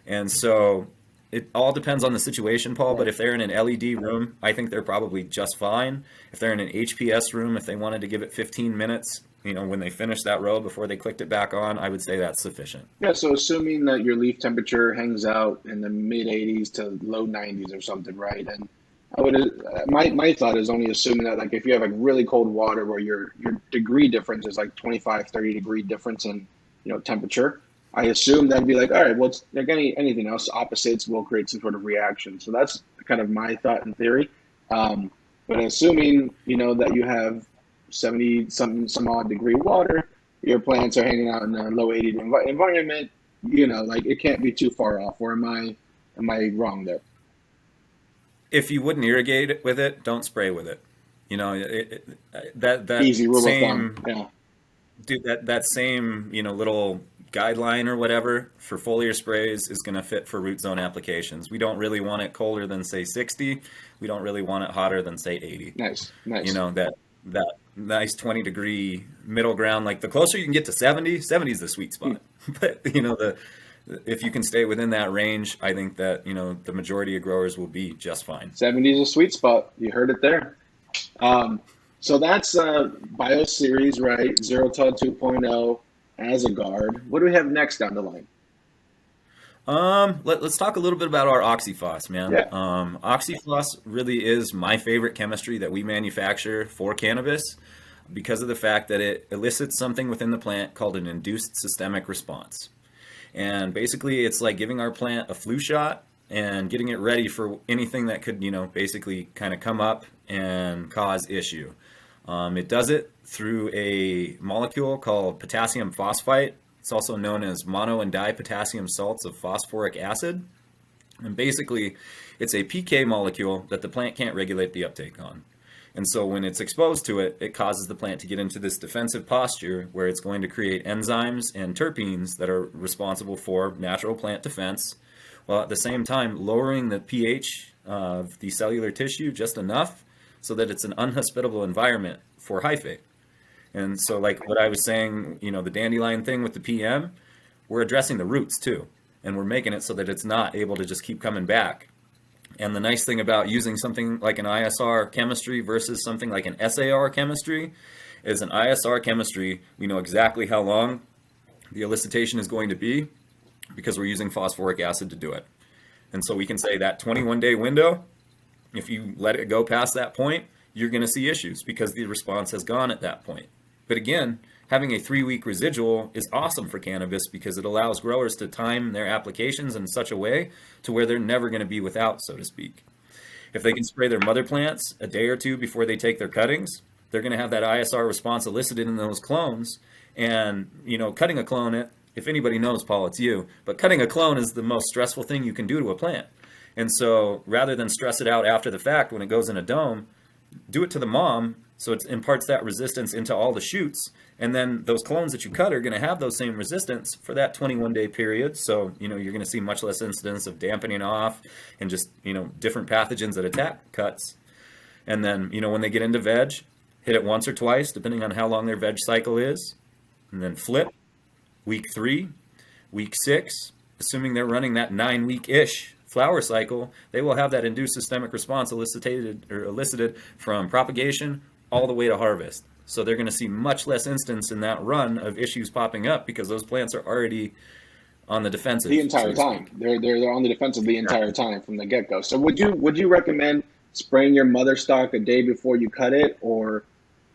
And so it all depends on the situation, Paul, but if they're in an LED room, I think they're probably just fine. If they're in an HPS room, if they wanted to give it 15 minutes, when they finish that row before they clicked it back on, I would say that's sufficient. Yeah, so assuming that your leaf temperature hangs out in the mid 80s to low 90s or something, right? And my thought is only assuming that like if you have like really cold water where your degree difference is like 25, 30 degree difference in, temperature, I assume that'd be like, all right, well, it's like anything else, opposites will create some sort of reaction. So that's kind of my thought in theory. But assuming, that you have 70 some odd degree water, your plants are hanging out in a low 80 environment, like it can't be too far off. Or am I wrong there? If you wouldn't irrigate it with it, don't spray with it. That Easy rule same, of thumb. Yeah. Dude, that same, little guideline or whatever for foliar sprays is going to fit for root zone applications. We don't really want it colder than say 60. We don't really want it hotter than say 80. Nice. That nice 20 degree middle ground. Like the closer you can get to 70 is the sweet spot. But if you can stay within that range, I think that the majority of growers will be just fine. 70 is a sweet spot. You heard it there. So that's BioSeries, right? Xerotel 2.0 as a guard. What do we have next down the line? Let's talk a little bit about our OxyFoss, man. Yeah. OxyFoss really is my favorite chemistry that we manufacture for cannabis because of the fact that it elicits something within the plant called an induced systemic response. And basically it's like giving our plant a flu shot and getting it ready for anything that could, basically kind of come up and cause issue. It does it through a molecule called potassium phosphite. It's also known as mono and dipotassium salts of phosphoric acid. And basically, it's a PK molecule that the plant can't regulate the uptake on. And so when it's exposed to it, it causes the plant to get into this defensive posture where it's going to create enzymes and terpenes that are responsible for natural plant defense, while at the same time lowering the pH of the cellular tissue just enough so that it's an unhospitable environment for hyphae. And so like what I was saying, the dandelion thing with the PM, we're addressing the roots too. And we're making it so that it's not able to just keep coming back. And the nice thing about using something like an ISR chemistry versus something like an SAR chemistry is an ISR chemistry, we know exactly how long the elicitation is going to be because we're using phosphoric acid to do it. And so we can say that 21-day window, if you let it go past that point, you're going to see issues because the response has gone at that point. But again, having a 3-week residual is awesome for cannabis because it allows growers to time their applications in such a way to where they're never going to be without, so to speak. If they can spray their mother plants a day or two before they take their cuttings, they're going to have that ISR response elicited in those clones. And, cutting a clone, if anybody knows, Paul, it's you, but cutting a clone is the most stressful thing you can do to a plant. And so rather than stress it out after the fact when it goes in a dome, do it to the mom so it imparts that resistance into all the shoots. And then those clones that you cut are going to have those same resistance for that 21-day period. So, you're going to see much less incidence of dampening off and just, different pathogens that attack cuts. And then, when they get into veg, hit it once or twice, depending on how long their veg cycle is. And then flip, week 3, week 6, assuming they're running that 9-week-ish flower cycle, they will have that induced systemic response elicited from propagation all the way to harvest. So they're going to see much less instance in that run of issues popping up because those plants are already on the defensive the entire time. They're on the defensive the entire time from the get-go. So would you recommend spraying your mother stock a day before you cut it, or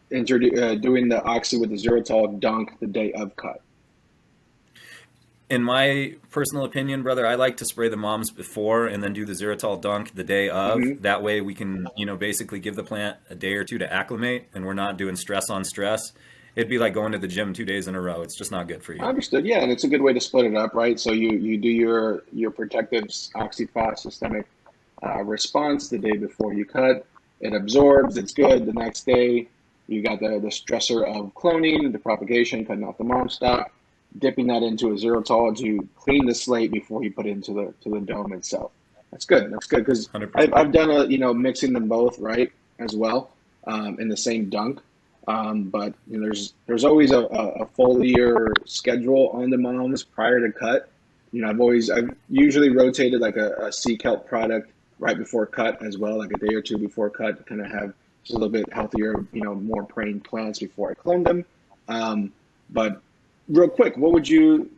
doing the oxy with the xylitol dunk the day of cut? In my personal opinion, brother, I like to spray the moms before and then do the xylitol dunk the day of. Mm-hmm. That way we can, basically give the plant a day or two to acclimate, and we're not doing stress on stress. It'd be like going to the gym 2 days in a row. It's just not good for you. Understood. Yeah, and it's a good way to split it up, right? So you do your protective OxyFoss systemic response the day before you cut. It absorbs. It's good. The next day, you got the stressor of cloning, the propagation, cutting off the mom stock, dipping that into a xylitol to clean the slate before you put it into the dome itself. That's good. That's good because I've done mixing them both, right, as well, in the same dunk. But there's always a foliar schedule on the moms prior to cut. I've usually rotated like a sea kelp product right before cut as well, like a day or two before cut, to kind of have just a little bit healthier, more praying plants before I clone them. But real quick, where would you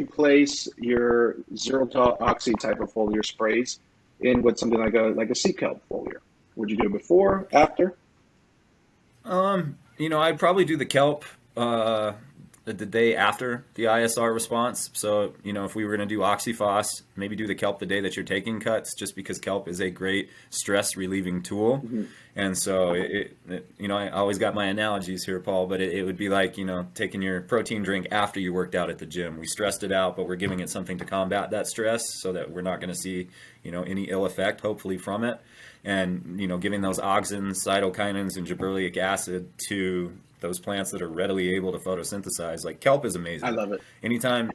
place your xylitol oxy type of foliar sprays in with something like a sea kelp foliar? Would you do it before, after? I'd probably do the kelp the day after the ISR response. So, if we were going to do OxyFoss, maybe do the kelp the day that you're taking cuts, just because kelp is a great stress relieving tool. Mm-hmm. And so I always got my analogies here, Paul, but it would be like, taking your protein drink after you worked out at the gym. We stressed it out, but we're giving it something to combat that stress so that we're not going to see, any ill effect, hopefully, from it. And, giving those auxins, cytokinins, and gibberellic acid to those plants that are readily able to photosynthesize. Like kelp is amazing. I love it. Anytime,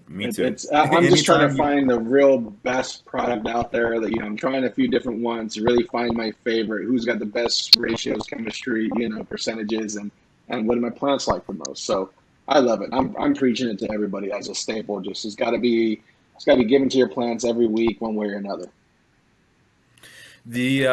me too. I'm just trying to find the real best product out there that, I'm trying a few different ones to really find my favorite, who's got the best ratios, chemistry, percentages, and what do my plants like the most. So I love it. I'm preaching it to everybody as a staple. Just it's got to be given to your plants every week, one way or another. The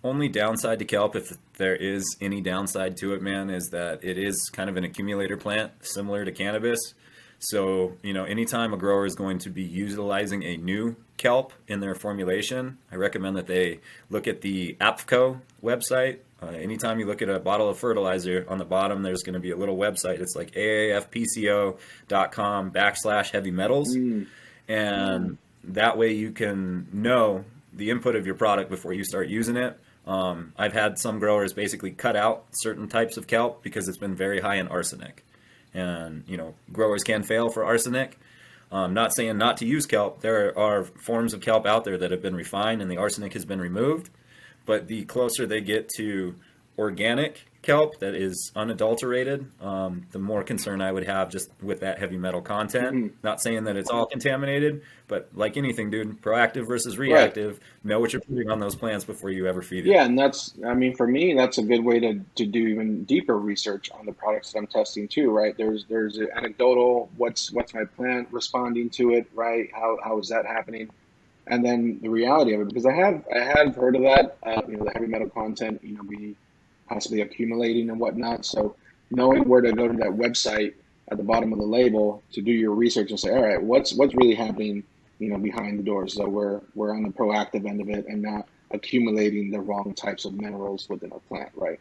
only downside to kelp, if there is any downside to it, man, is that it is kind of an accumulator plant, similar to cannabis. So, anytime a grower is going to be utilizing a new kelp in their formulation, I recommend that they look at the APFCO website. Anytime you look at a bottle of fertilizer, on the bottom there's going to be a little website. It's like aafpco.com/heavy metals. And that way you can know the input of your product before you start using it. I've had some growers basically cut out certain types of kelp because it's been very high in arsenic. And, growers can fail for arsenic. Not saying not to use kelp. There are forms of kelp out there that have been refined and the arsenic has been removed. But the closer they get to organic kelp that is unadulterated, the more concern I would have just with that heavy metal content. Mm-hmm. Not saying that it's all contaminated, but like anything, dude, proactive versus reactive. Right. Know what you're putting on those plants before you ever feed it. Yeah, and for me, that's a good way to do even deeper research on the products that I'm testing too, right? There's an anecdotal, what's my plant responding to it, right? How is that happening? And then the reality of it, because I have heard of that, the heavy metal content, be possibly accumulating and whatnot. So knowing where to go to that website at the bottom of the label to do your research and say, all right, what's really happening, behind the doors. So we're on the proactive end of it and not accumulating the wrong types of minerals within our plant, right?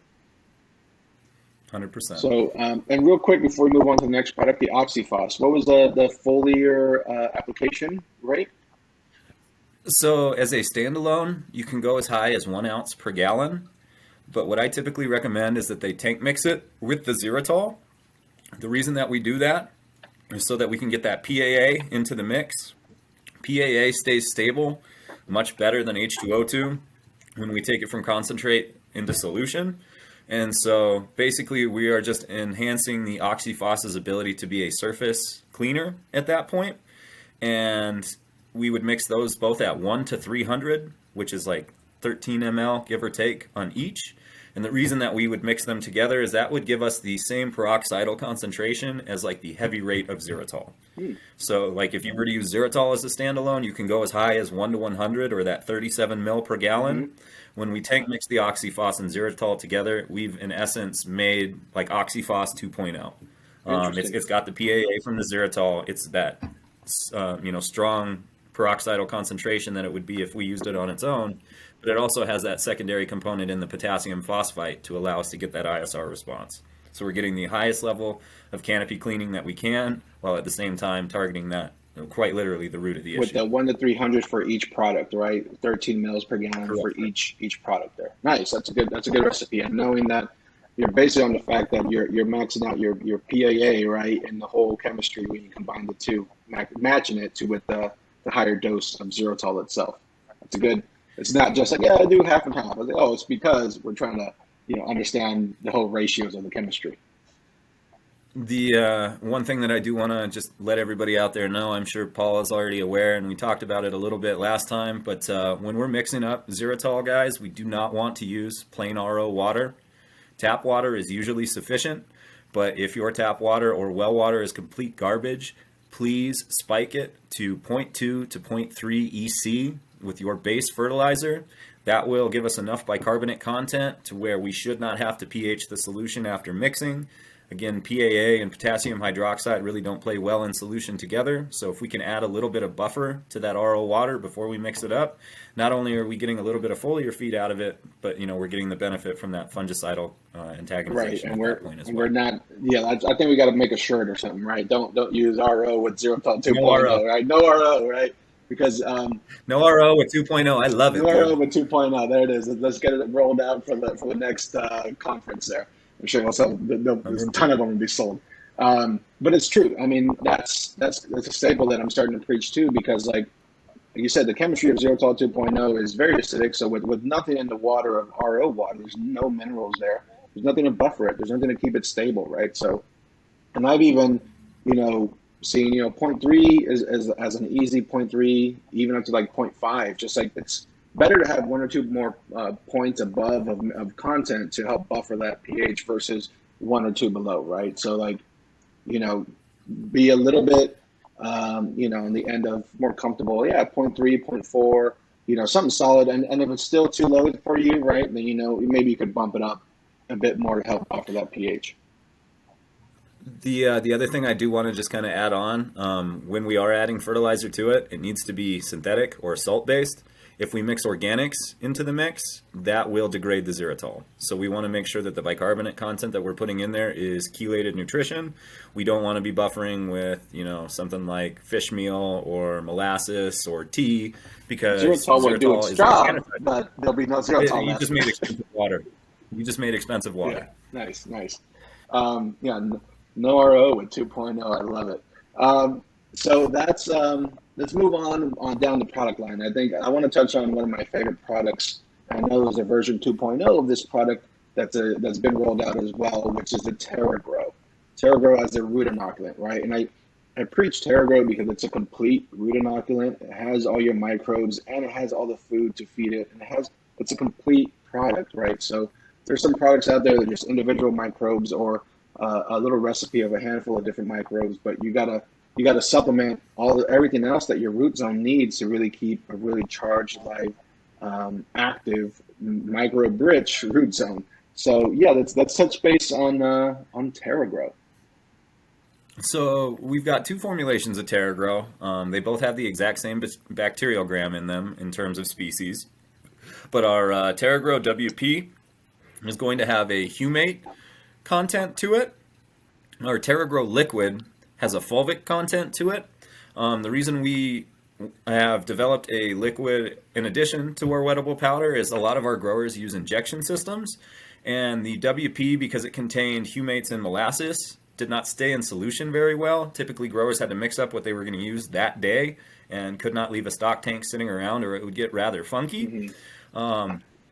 100%. So, and real quick before we move on to the next product, the OxyFoss. What was the foliar application rate? So as a standalone, you can go as high as 1 ounce per gallon. But what I typically recommend is that they tank mix it with the xylitol. The reason that we do that is so that we can get that PAA into the mix. PAA stays stable much better than H2O2 when we take it from concentrate into solution. And so basically we are just enhancing the OxyFoss's ability to be a surface cleaner at that point. And we would mix those both at 1 to 300, which is like 13 ml, give or take, on each. And the reason that we would mix them together is that would give us the same peroxidal concentration as like the heavy rate of xylitol. So like if you were to use xylitol as a standalone, you can go as high as 1 to 100 or that 37 ml per gallon. When we tank mix the OxyFoss and xylitol together, we've in essence made like OxyFoss 2.0. It's got the PAA from the xylitol. It's that strong peroxidal concentration that it would be if we used it on its own, but it also has that secondary component in the potassium phosphite to allow us to get that ISR response. So we're getting the highest level of canopy cleaning that we can, while at the same time targeting that, quite literally, the root of the issue. With the 1 to 300 for each product, right? 13 mils per gallon for each product there. Nice. That's a good recipe. And knowing that you're based on the fact that you're maxing out your PAA, right, and the whole chemistry when you combine the two, matching it with the higher dose of xylitol itself. That's a good. It's not just like, I do half and half. It's because we're trying to understand the whole ratios of the chemistry. The one thing that I do want to just let everybody out there know, I'm sure Paul is already aware, and we talked about it a little bit last time, but when we're mixing up xylitol, guys, we do not want to use plain RO water. Tap water is usually sufficient, but if your tap water or well water is complete garbage, please spike it to 0.2 to 0.3 EC with your base fertilizer. That will give us enough bicarbonate content to where we should not have to pH the solution after mixing. Again, PAA and potassium hydroxide really don't play well in solution together. So if we can add a little bit of buffer to that RO water before we mix it up, not only are we getting a little bit of foliar feed out of it, but we're getting the benefit from that fungicidal antagonization. Right, and we're not. Yeah, I think we got to make a shirt or something, right? Don't use RO with 0.2, no right? No RO, right? Because no RO with 2.0, I love it. No RO with 2.0, there it is. Let's get it rolled out for the next conference there. I'm sure there's a ton of them will be sold. But it's true. I mean, that's a staple that I'm starting to preach too, because like you said, the chemistry of xylitol 2.0 is very acidic. So with nothing in the water of RO water, there's no minerals there. There's nothing to buffer it. There's nothing to keep it stable, right? So, and I've even, seen, 0.3 as an easy 0.3, even up to like 0.5, just like it's better to have 1 or 2 more points above of content to help buffer that pH versus 1 or 2 below, right? So like, be a little bit, on the end of more comfortable, 0.3, 0.4, something solid. And if it's still too low for you, right, then, maybe you could bump it up a bit more to help buffer that pH. The other thing I do want to just kind of add on, when we are adding fertilizer to it, it needs to be synthetic or salt-based. If we mix organics into the mix, that will degrade the xylitol. So we want to make sure that the bicarbonate content that we're putting in there is chelated nutrition. We don't want to be buffering with, something like fish meal or molasses or tea, because xylitol is strong, but there'll be no xylitol. You just made expensive water. Yeah, nice. No RO with 2.0. I love it. So let's move on down the product line. I think I want to touch on one of my favorite products. I know there's a version 2.0 of this product that's been rolled out as well, which is the TerraGrow. TerraGrow as a root inoculant, right? And I preach TerraGrow because it's a complete root inoculant. It has all your microbes and it has all the food to feed it, and it's a complete product, right? So there's some products out there that are just individual microbes or a little recipe of a handful of different microbes, but you gotta supplement everything else that your root zone needs to really keep a really charged, live, active, microbe-rich root zone. So yeah, let's touch base on TerraGrow. So we've got two formulations of TerraGrow. They both have the exact same bacterial gram in them in terms of species. But our TerraGrow WP is going to have a humate content to it. Our TerraGrow liquid has a fulvic content to it. The reason we have developed a liquid in addition to our wettable powder is a lot of our growers use injection systems, and the WP, because it contained humates and molasses, did not stay in solution very well. Typically, growers had to mix up what they were going to use that day and could not leave a stock tank sitting around or it would get rather funky.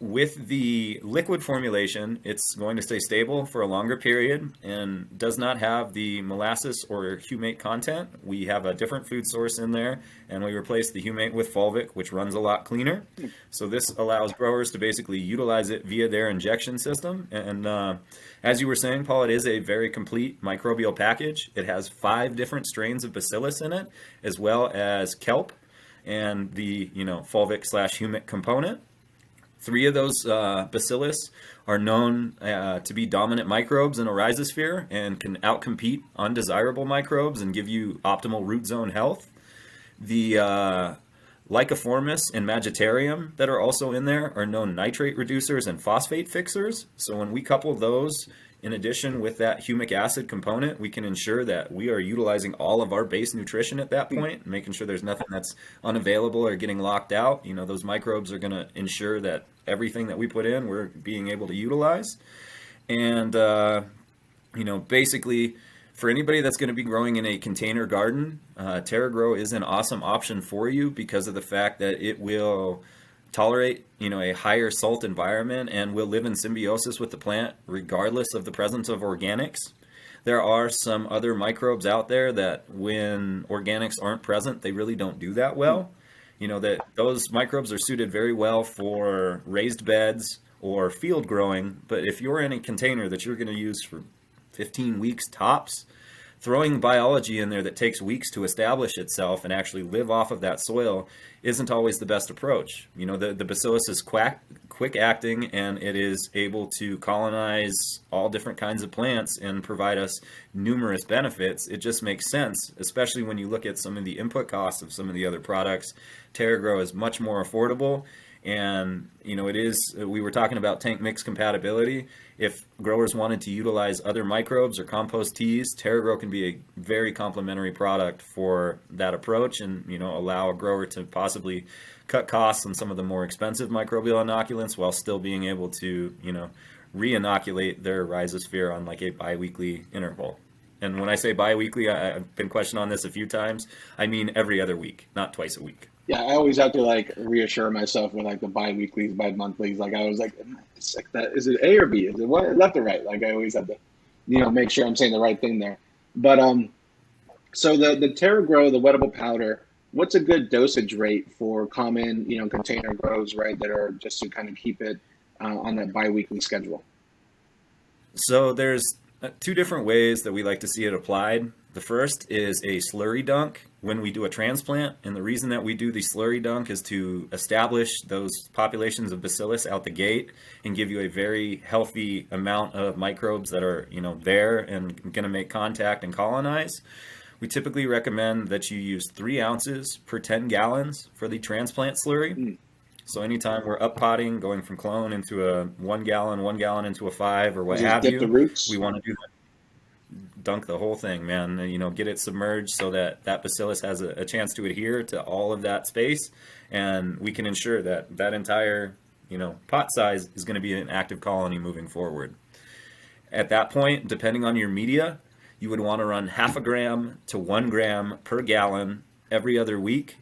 With the liquid formulation, it's going to stay stable for a longer period and does not have the molasses or humate content. We have a different food source in there, and we replace the humate with fulvic, which runs a lot cleaner. So this allows growers to basically utilize it via their injection system. And as you were saying, Paul, it is a very complete microbial package. It has 5 different strains of bacillus in it, as well as kelp and the fulvic / humic component. 3 of those bacillus are known to be dominant microbes in a rhizosphere and can outcompete undesirable microbes and give you optimal root zone health. The Lycoformis and Maggitarium that are also in there are known nitrate reducers and phosphate fixers. So when we couple those in addition with that humic acid component, we can ensure that we are utilizing all of our base nutrition at that point, making sure there's nothing that's unavailable or getting locked out. Those microbes are going to ensure that everything that we put in, we're being able to utilize. And, basically, for anybody that's going to be growing in a container garden, TerraGrow is an awesome option for you because of the fact that it will tolerate a higher salt environment and will live in symbiosis with the plant regardless of the presence of organics. There are some other microbes out there that when organics aren't present, they really don't do that well. That those microbes are suited very well for raised beds or field growing, but if you're in a container that you're going to use for 15 weeks tops, throwing biology in there that takes weeks to establish itself and actually live off of that soil isn't always the best approach. The bacillus is quick acting and it is able to colonize all different kinds of plants and provide us numerous benefits. It just makes sense, especially when you look at some of the input costs of some of the other products. TerraGrow is much more affordable. And, we were talking about tank mix compatibility. If growers wanted to utilize other microbes or compost teas, TerraGrow can be a very complementary product for that approach and, allow a grower to possibly cut costs on some of the more expensive microbial inoculants while still being able to, re-inoculate their rhizosphere on like a biweekly interval. And when I say biweekly, I've been questioned on this a few times. I mean every other week, not twice a week. Yeah, I always have to reassure myself with the bi-weeklies, bi-monthlies. I was it's like that. Is it A or B? Is it what, left or right? I always have to, make sure I'm saying the right thing there. But so the TerraGrow, the wettable powder, what's a good dosage rate for common, container grows, right? That are just to kind of keep it on that bi-weekly schedule. So there's 2 different ways that we like to see it applied. The first is a slurry dunk when we do a transplant, and the reason that we do the slurry dunk is to establish those populations of bacillus out the gate and give you a very healthy amount of microbes that are there and going to make contact and colonize. We typically recommend that you use 3 ounces per 10 gallons for the transplant slurry. So anytime we're up potting, going from clone into a 1 gallon into a 5 or what have you, we want to do that. Dunk the whole thing, man. Get it submerged so that bacillus has a chance to adhere to all of that space, and we can ensure that that entire pot size is going to be an active colony moving forward. At that point, depending on your media, you would want to run 0.5 gram to 1 gram per gallon every other week.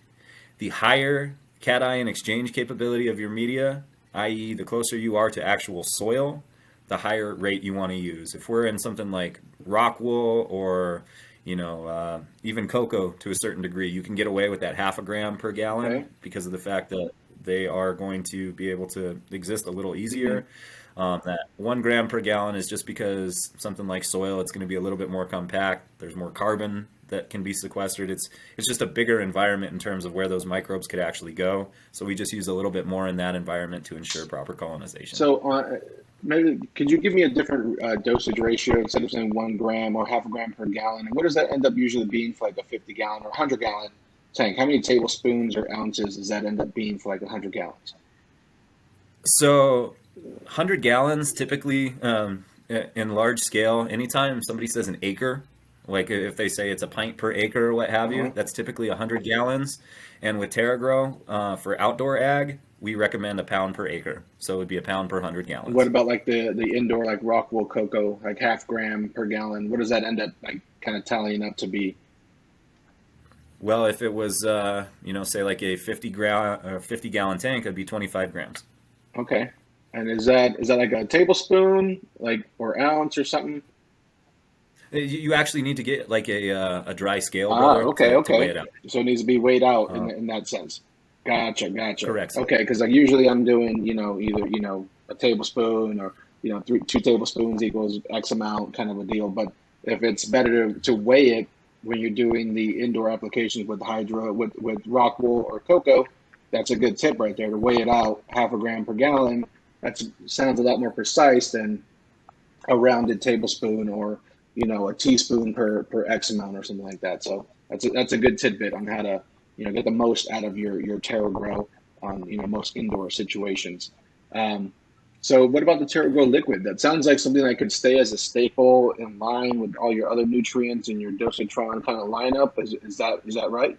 The higher cation exchange capability of your media, i.e. the closer you are to actual soil, the higher rate you want to use. If we're in something like rock wool or even cocoa to a certain degree, you can get away with that 0.5 gram per gallon Okay. because of the fact that they are going to be able to exist a little easier. That 1 gram per gallon is just because something like soil, it's going to be a little bit more compact. There's more carbon that can be sequestered. It's just a bigger environment in terms of where those microbes could actually go. So we just use a little bit more in that environment to ensure proper colonization. So maybe could you give me a different dosage ratio instead of saying 1 gram or 0.5 gram per gallon? And what does that end up usually being for like a 50-gallon or 100-gallon tank? How many tablespoons or ounces does that end up being for like 100 gallons? So 100 gallons typically in large scale, anytime somebody says an acre, like if they say it's a pint per acre or what have you, that's typically 100 gallons. And with TerraGrow for outdoor ag, we recommend a pound per acre. So it would be a pound per 100 What gallons. about like the indoor like rockwool cocoa, like 0.5 gram per gallon? What does that end up like kind of tallying up to be? Well, if it was, say like a 50 gallon tank, it'd be 25 grams. Okay. And is that like a tablespoon, like or ounce or something? You actually need to get like a dry scale, Ah, brother, okay, to weigh okay. it out. So it needs to be weighed out Uh, in that sense. Gotcha, gotcha. correct. Okay, because like usually I'm doing, either, a tablespoon or, 2 tablespoons equals X amount kind of a deal. But if it's better to weigh it when you're doing the indoor applications with hydro, with rock wool or cocoa, that's a good tip right there to weigh it out 0.5 gram per gallon. That sounds a lot more precise than a rounded tablespoon or a teaspoon per X amount or something like that. So that's a good tidbit on how to get the most out of your TerraGrow on most indoor situations. Um, so what about the TerraGrow liquid? That sounds like something that could stay as a staple in line with all your other nutrients in your dosatron kind of lineup. Is that right?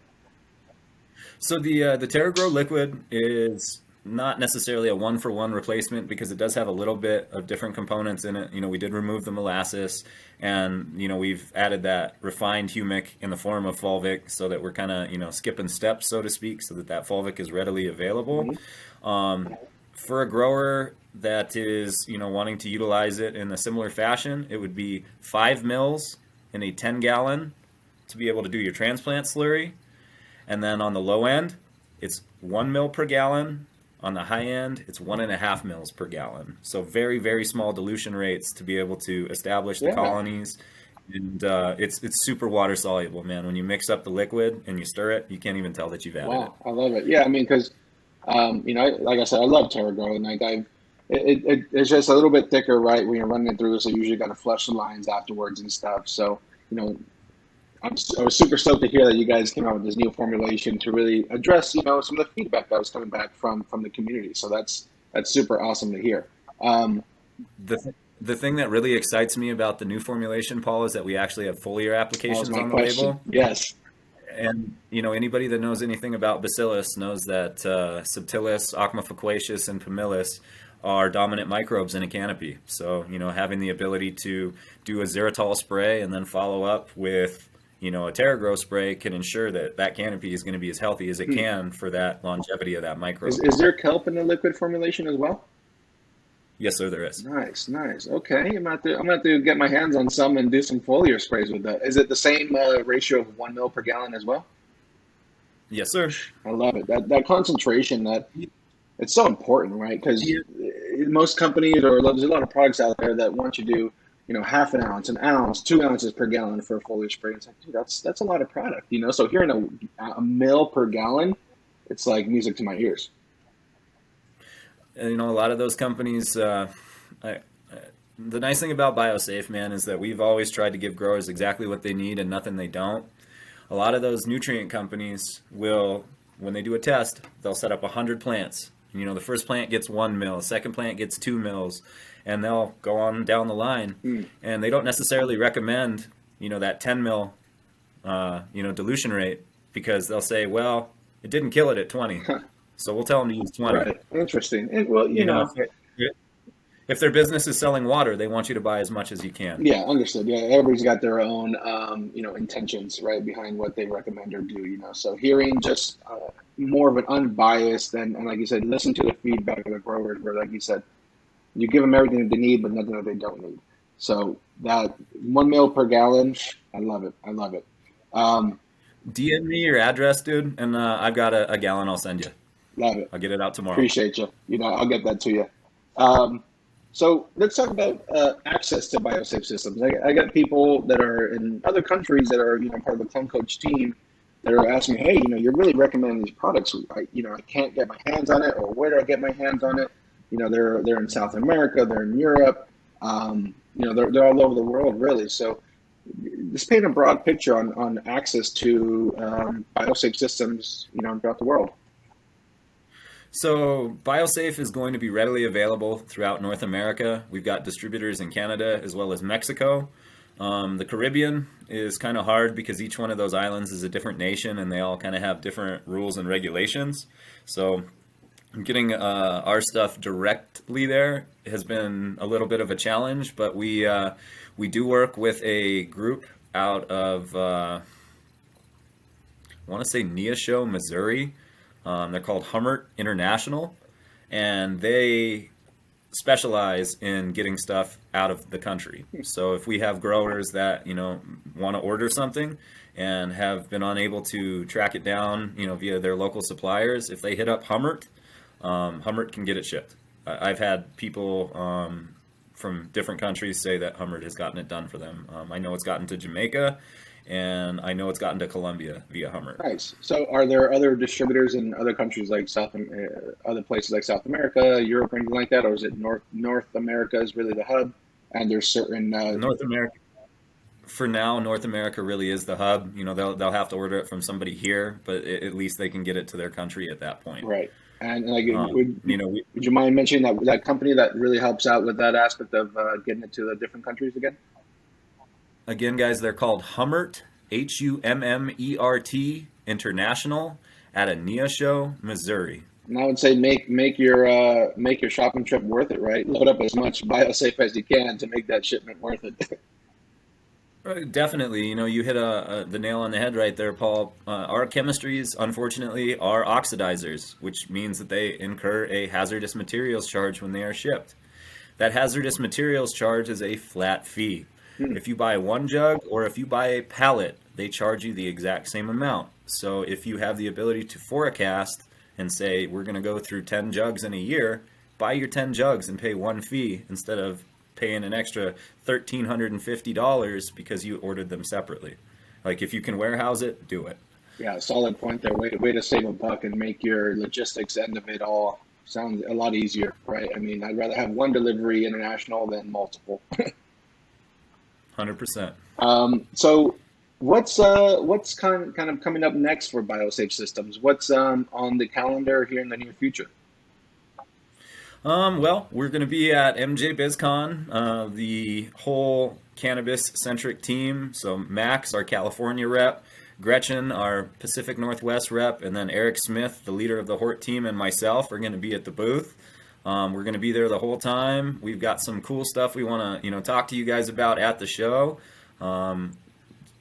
So the TerraGrow liquid is not necessarily a one-for-one replacement because it does have a little bit of different components in it. We did remove the molasses, and we've added that refined humic in the form of fulvic, so that we're kind of skipping steps, so to speak, so that fulvic is readily available. Hmm. For a grower that is wanting to utilize it in a similar fashion, it would be 5 mils in a 10-gallon to be able to do your transplant slurry. And then on the low end, it's 1 mil per gallon. On the high end, it's 1.5 mils per gallon. So very, very small dilution rates to be able to establish the Yeah. colonies. And it's super water soluble, man. When you mix up the liquid and you stir it, you can't even tell that you've added it. Wow, I love it. Yeah, I mean, because like I said, I love TerraGrow, and like it's just a little bit thicker, right? When you're running it through, so you usually got to flush the lines afterwards and stuff. So you know, I was super stoked to hear that you guys came out with this new formulation to really address, some of the feedback that was coming back from the community. So that's super awesome to hear. Um, The thing that really excites me about the new formulation, Paul, is that we actually have foliar that was applications my on the question. label. Yes. And anybody that knows anything about bacillus knows that Subtilis, Ocmophaquacius, and Pamillus are dominant microbes in a canopy. So having the ability to do a xeritol spray and then follow up with a TerraGrow spray can ensure that that canopy is going to be as healthy as it Hmm. can for that longevity of that Is microbe. is there kelp in the liquid formulation as well? Yes, sir, there is. Nice, nice. Okay, I'm gonna have to get my hands on some and do some foliar sprays with that. Is it the same ratio of 1 mil per gallon as well? Yes, sir. I love it. That concentration, that it's so important, right? Because most companies, or there's a lot of products out there that want you to do, half an ounce, 2 ounces per gallon for a foliar spray. It's like, dude, that's a lot of product. So hearing a mil per gallon, it's like music to my ears. And, a lot of those companies, I, the nice thing about BioSafe, man, is that we've always tried to give growers exactly what they need and nothing they don't. A lot of those nutrient companies will, when they do a test, they'll set up 100 plants. The first plant gets 1 mil, the second plant gets 2 mils, and they'll go on down the line. Mm. And they don't necessarily recommend, that 10 mil, dilution rate, because they'll say, well, it didn't kill it at 20. So we'll tell them to use 20. Right. Interesting. And well, You know, if If their business is selling water, they want you to buy as much as you can. Yeah, understood. Yeah, everybody's got their own, intentions, right, behind what they recommend or do, So hearing just more of an unbiased and like you said, listen to the feedback of the growers, where, like you said, you give them everything that they need, but nothing that they don't need. So that 1 mil per gallon, I love it. I love it. Um, DM me your address, dude, and I've got a gallon I'll send you. Love it. I'll get it out tomorrow. Appreciate you. I'll get that to you. Um, so let's talk about access to BioSafe systems. I got people that are in other countries that are, part of the Clone Coach team that are asking me, hey, you're really recommending these products. I can't get my hands on it, or where do I get my hands on it? They're in South America, they're in Europe, they're all over the world, really. So just paint a broad picture on access to BioSafe systems, throughout the world. So BioSafe is going to be readily available throughout North America. We've got distributors in Canada as well as Mexico. The Caribbean is kind of hard because each one of those islands is a different nation and they all kind of have different rules and regulations. So getting our stuff directly there has been a little bit of a challenge, but we do work with a group out of I want to say Neosho, Missouri. They're called Hummert International, and they specialize in getting stuff out of the country. So if we have growers that want to order something and have been unable to track it down via their local suppliers, if they hit up Hummert, Hummert can get it shipped. I've had people from different countries say that Hummert has gotten it done for them. I know it's gotten to Jamaica, and I know it's gotten to Colombia via Hummert. Nice. So are there other distributors in other countries like other places like South America, Europe, or anything like that? Or is it North America is really the hub, and there's certain North America. For now, North America really is the hub. They'll have to order it from somebody here, but at least they can get it to their country at that point. Right. And like, would you mind mentioning that company that really helps out with that aspect of getting it to the different countries again? Again, guys, they're called Hummert, Hummert International, out of Neosho, Missouri. And I would say make your shopping trip worth it, right? Load up as much BioSafe as you can to make that shipment worth it. Definitely, you hit the nail on the head right there, Paul. Our chemistries, unfortunately, are oxidizers, which means that they incur a hazardous materials charge when they are shipped. That hazardous materials charge is a flat fee. If you buy one jug or if you buy a pallet, they charge you the exact same amount. So if you have the ability to forecast and say, we're going to go through 10 jugs in a year, buy your 10 jugs and pay one fee instead of paying an extra $1,350 because you ordered them separately. Like, if you can warehouse it, do it. Yeah, solid point there. Way to save a buck and make your logistics end of it all sound a lot easier, right? I mean, I'd rather have one delivery international than multiple. 100%. So what's kind of coming up next for BioSafe Systems? What's on the calendar here in the near future? Well, we're going to be at MJ BizCon, the whole cannabis-centric team. So Max, our California rep, Gretchen, our Pacific Northwest rep, and then Eric Smith, the leader of the Hort team, and myself are going to be at the booth. We're going to be there the whole time. We've got some cool stuff we want to, talk to you guys about at the show.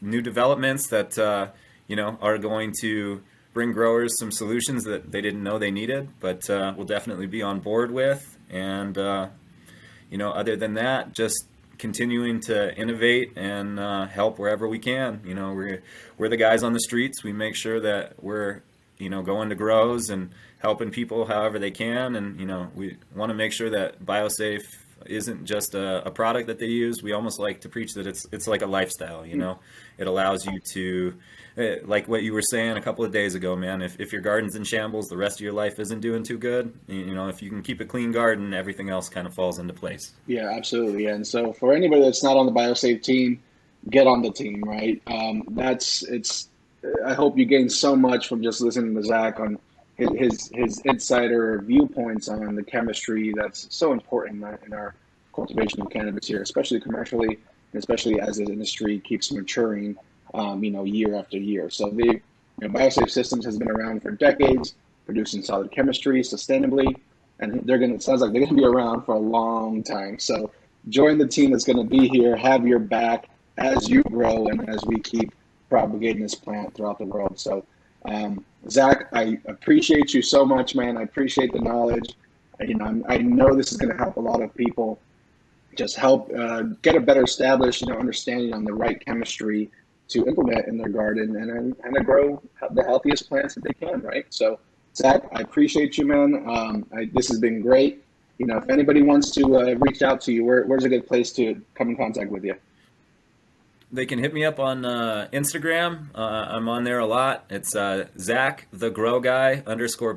New developments that, are going to bring growers some solutions that they didn't know they needed, but we'll definitely be on board with. And, other than that, just continuing to innovate and help wherever we can. We're the guys on the streets. We make sure that we're, going to grows and helping people however they can. And, we want to make sure that BioSafe isn't just a product that they use. We almost like to preach that it's like a lifestyle, It allows you to, like what you were saying a couple of days ago, man, if your garden's in shambles, the rest of your life isn't doing too good. If you can keep a clean garden, everything else kind of falls into place. Yeah, absolutely. And so for anybody that's not on the BioSafe team, get on the team, right? I hope you gain so much from just listening to Zach on his insider viewpoints on the chemistry that's so important in our cultivation of cannabis here, especially commercially, and especially as the industry keeps maturing, year after year. So BioSafe Systems has been around for decades, producing solid chemistry sustainably, and it sounds like they're gonna be around for a long time. So join the team that's gonna be here, have your back as you grow and as we keep propagating this plant throughout the world. So, Zach, I appreciate you so much, man. I appreciate the knowledge. I know this is going to help a lot of people. Just help get a better established, understanding on the right chemistry to implement in their garden and to grow the healthiest plants that they can, right? So, Zach, I appreciate you, man. This has been great. If anybody wants to reach out to you, where's a good place to come in contact with you? They can hit me up on Instagram. I'm on there a lot. It's Zach the Grow Guy _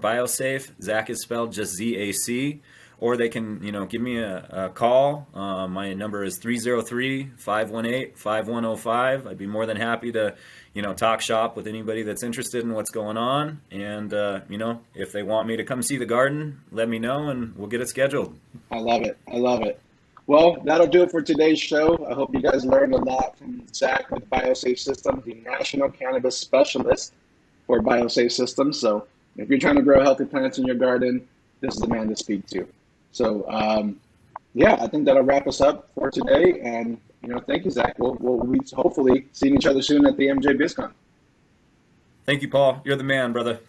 BioSafe. Zach is spelled just ZAC. Or they can, give me a call. My number is 303-518-5105. I'd be more than happy to, talk shop with anybody that's interested in what's going on. And, if they want me to come see the garden, let me know and we'll get it scheduled. I love it. I love it. Well, that'll do it for today's show. I hope you guys learned a lot from Zach with BioSafe Systems, the National Cannabis Specialist for BioSafe Systems. So if you're trying to grow healthy plants in your garden, this is the man to speak to. So, I think that'll wrap us up for today. And, thank you, Zach. We'll be hopefully seeing each other soon at the MJ BizCon. Thank you, Paul. You're the man, brother.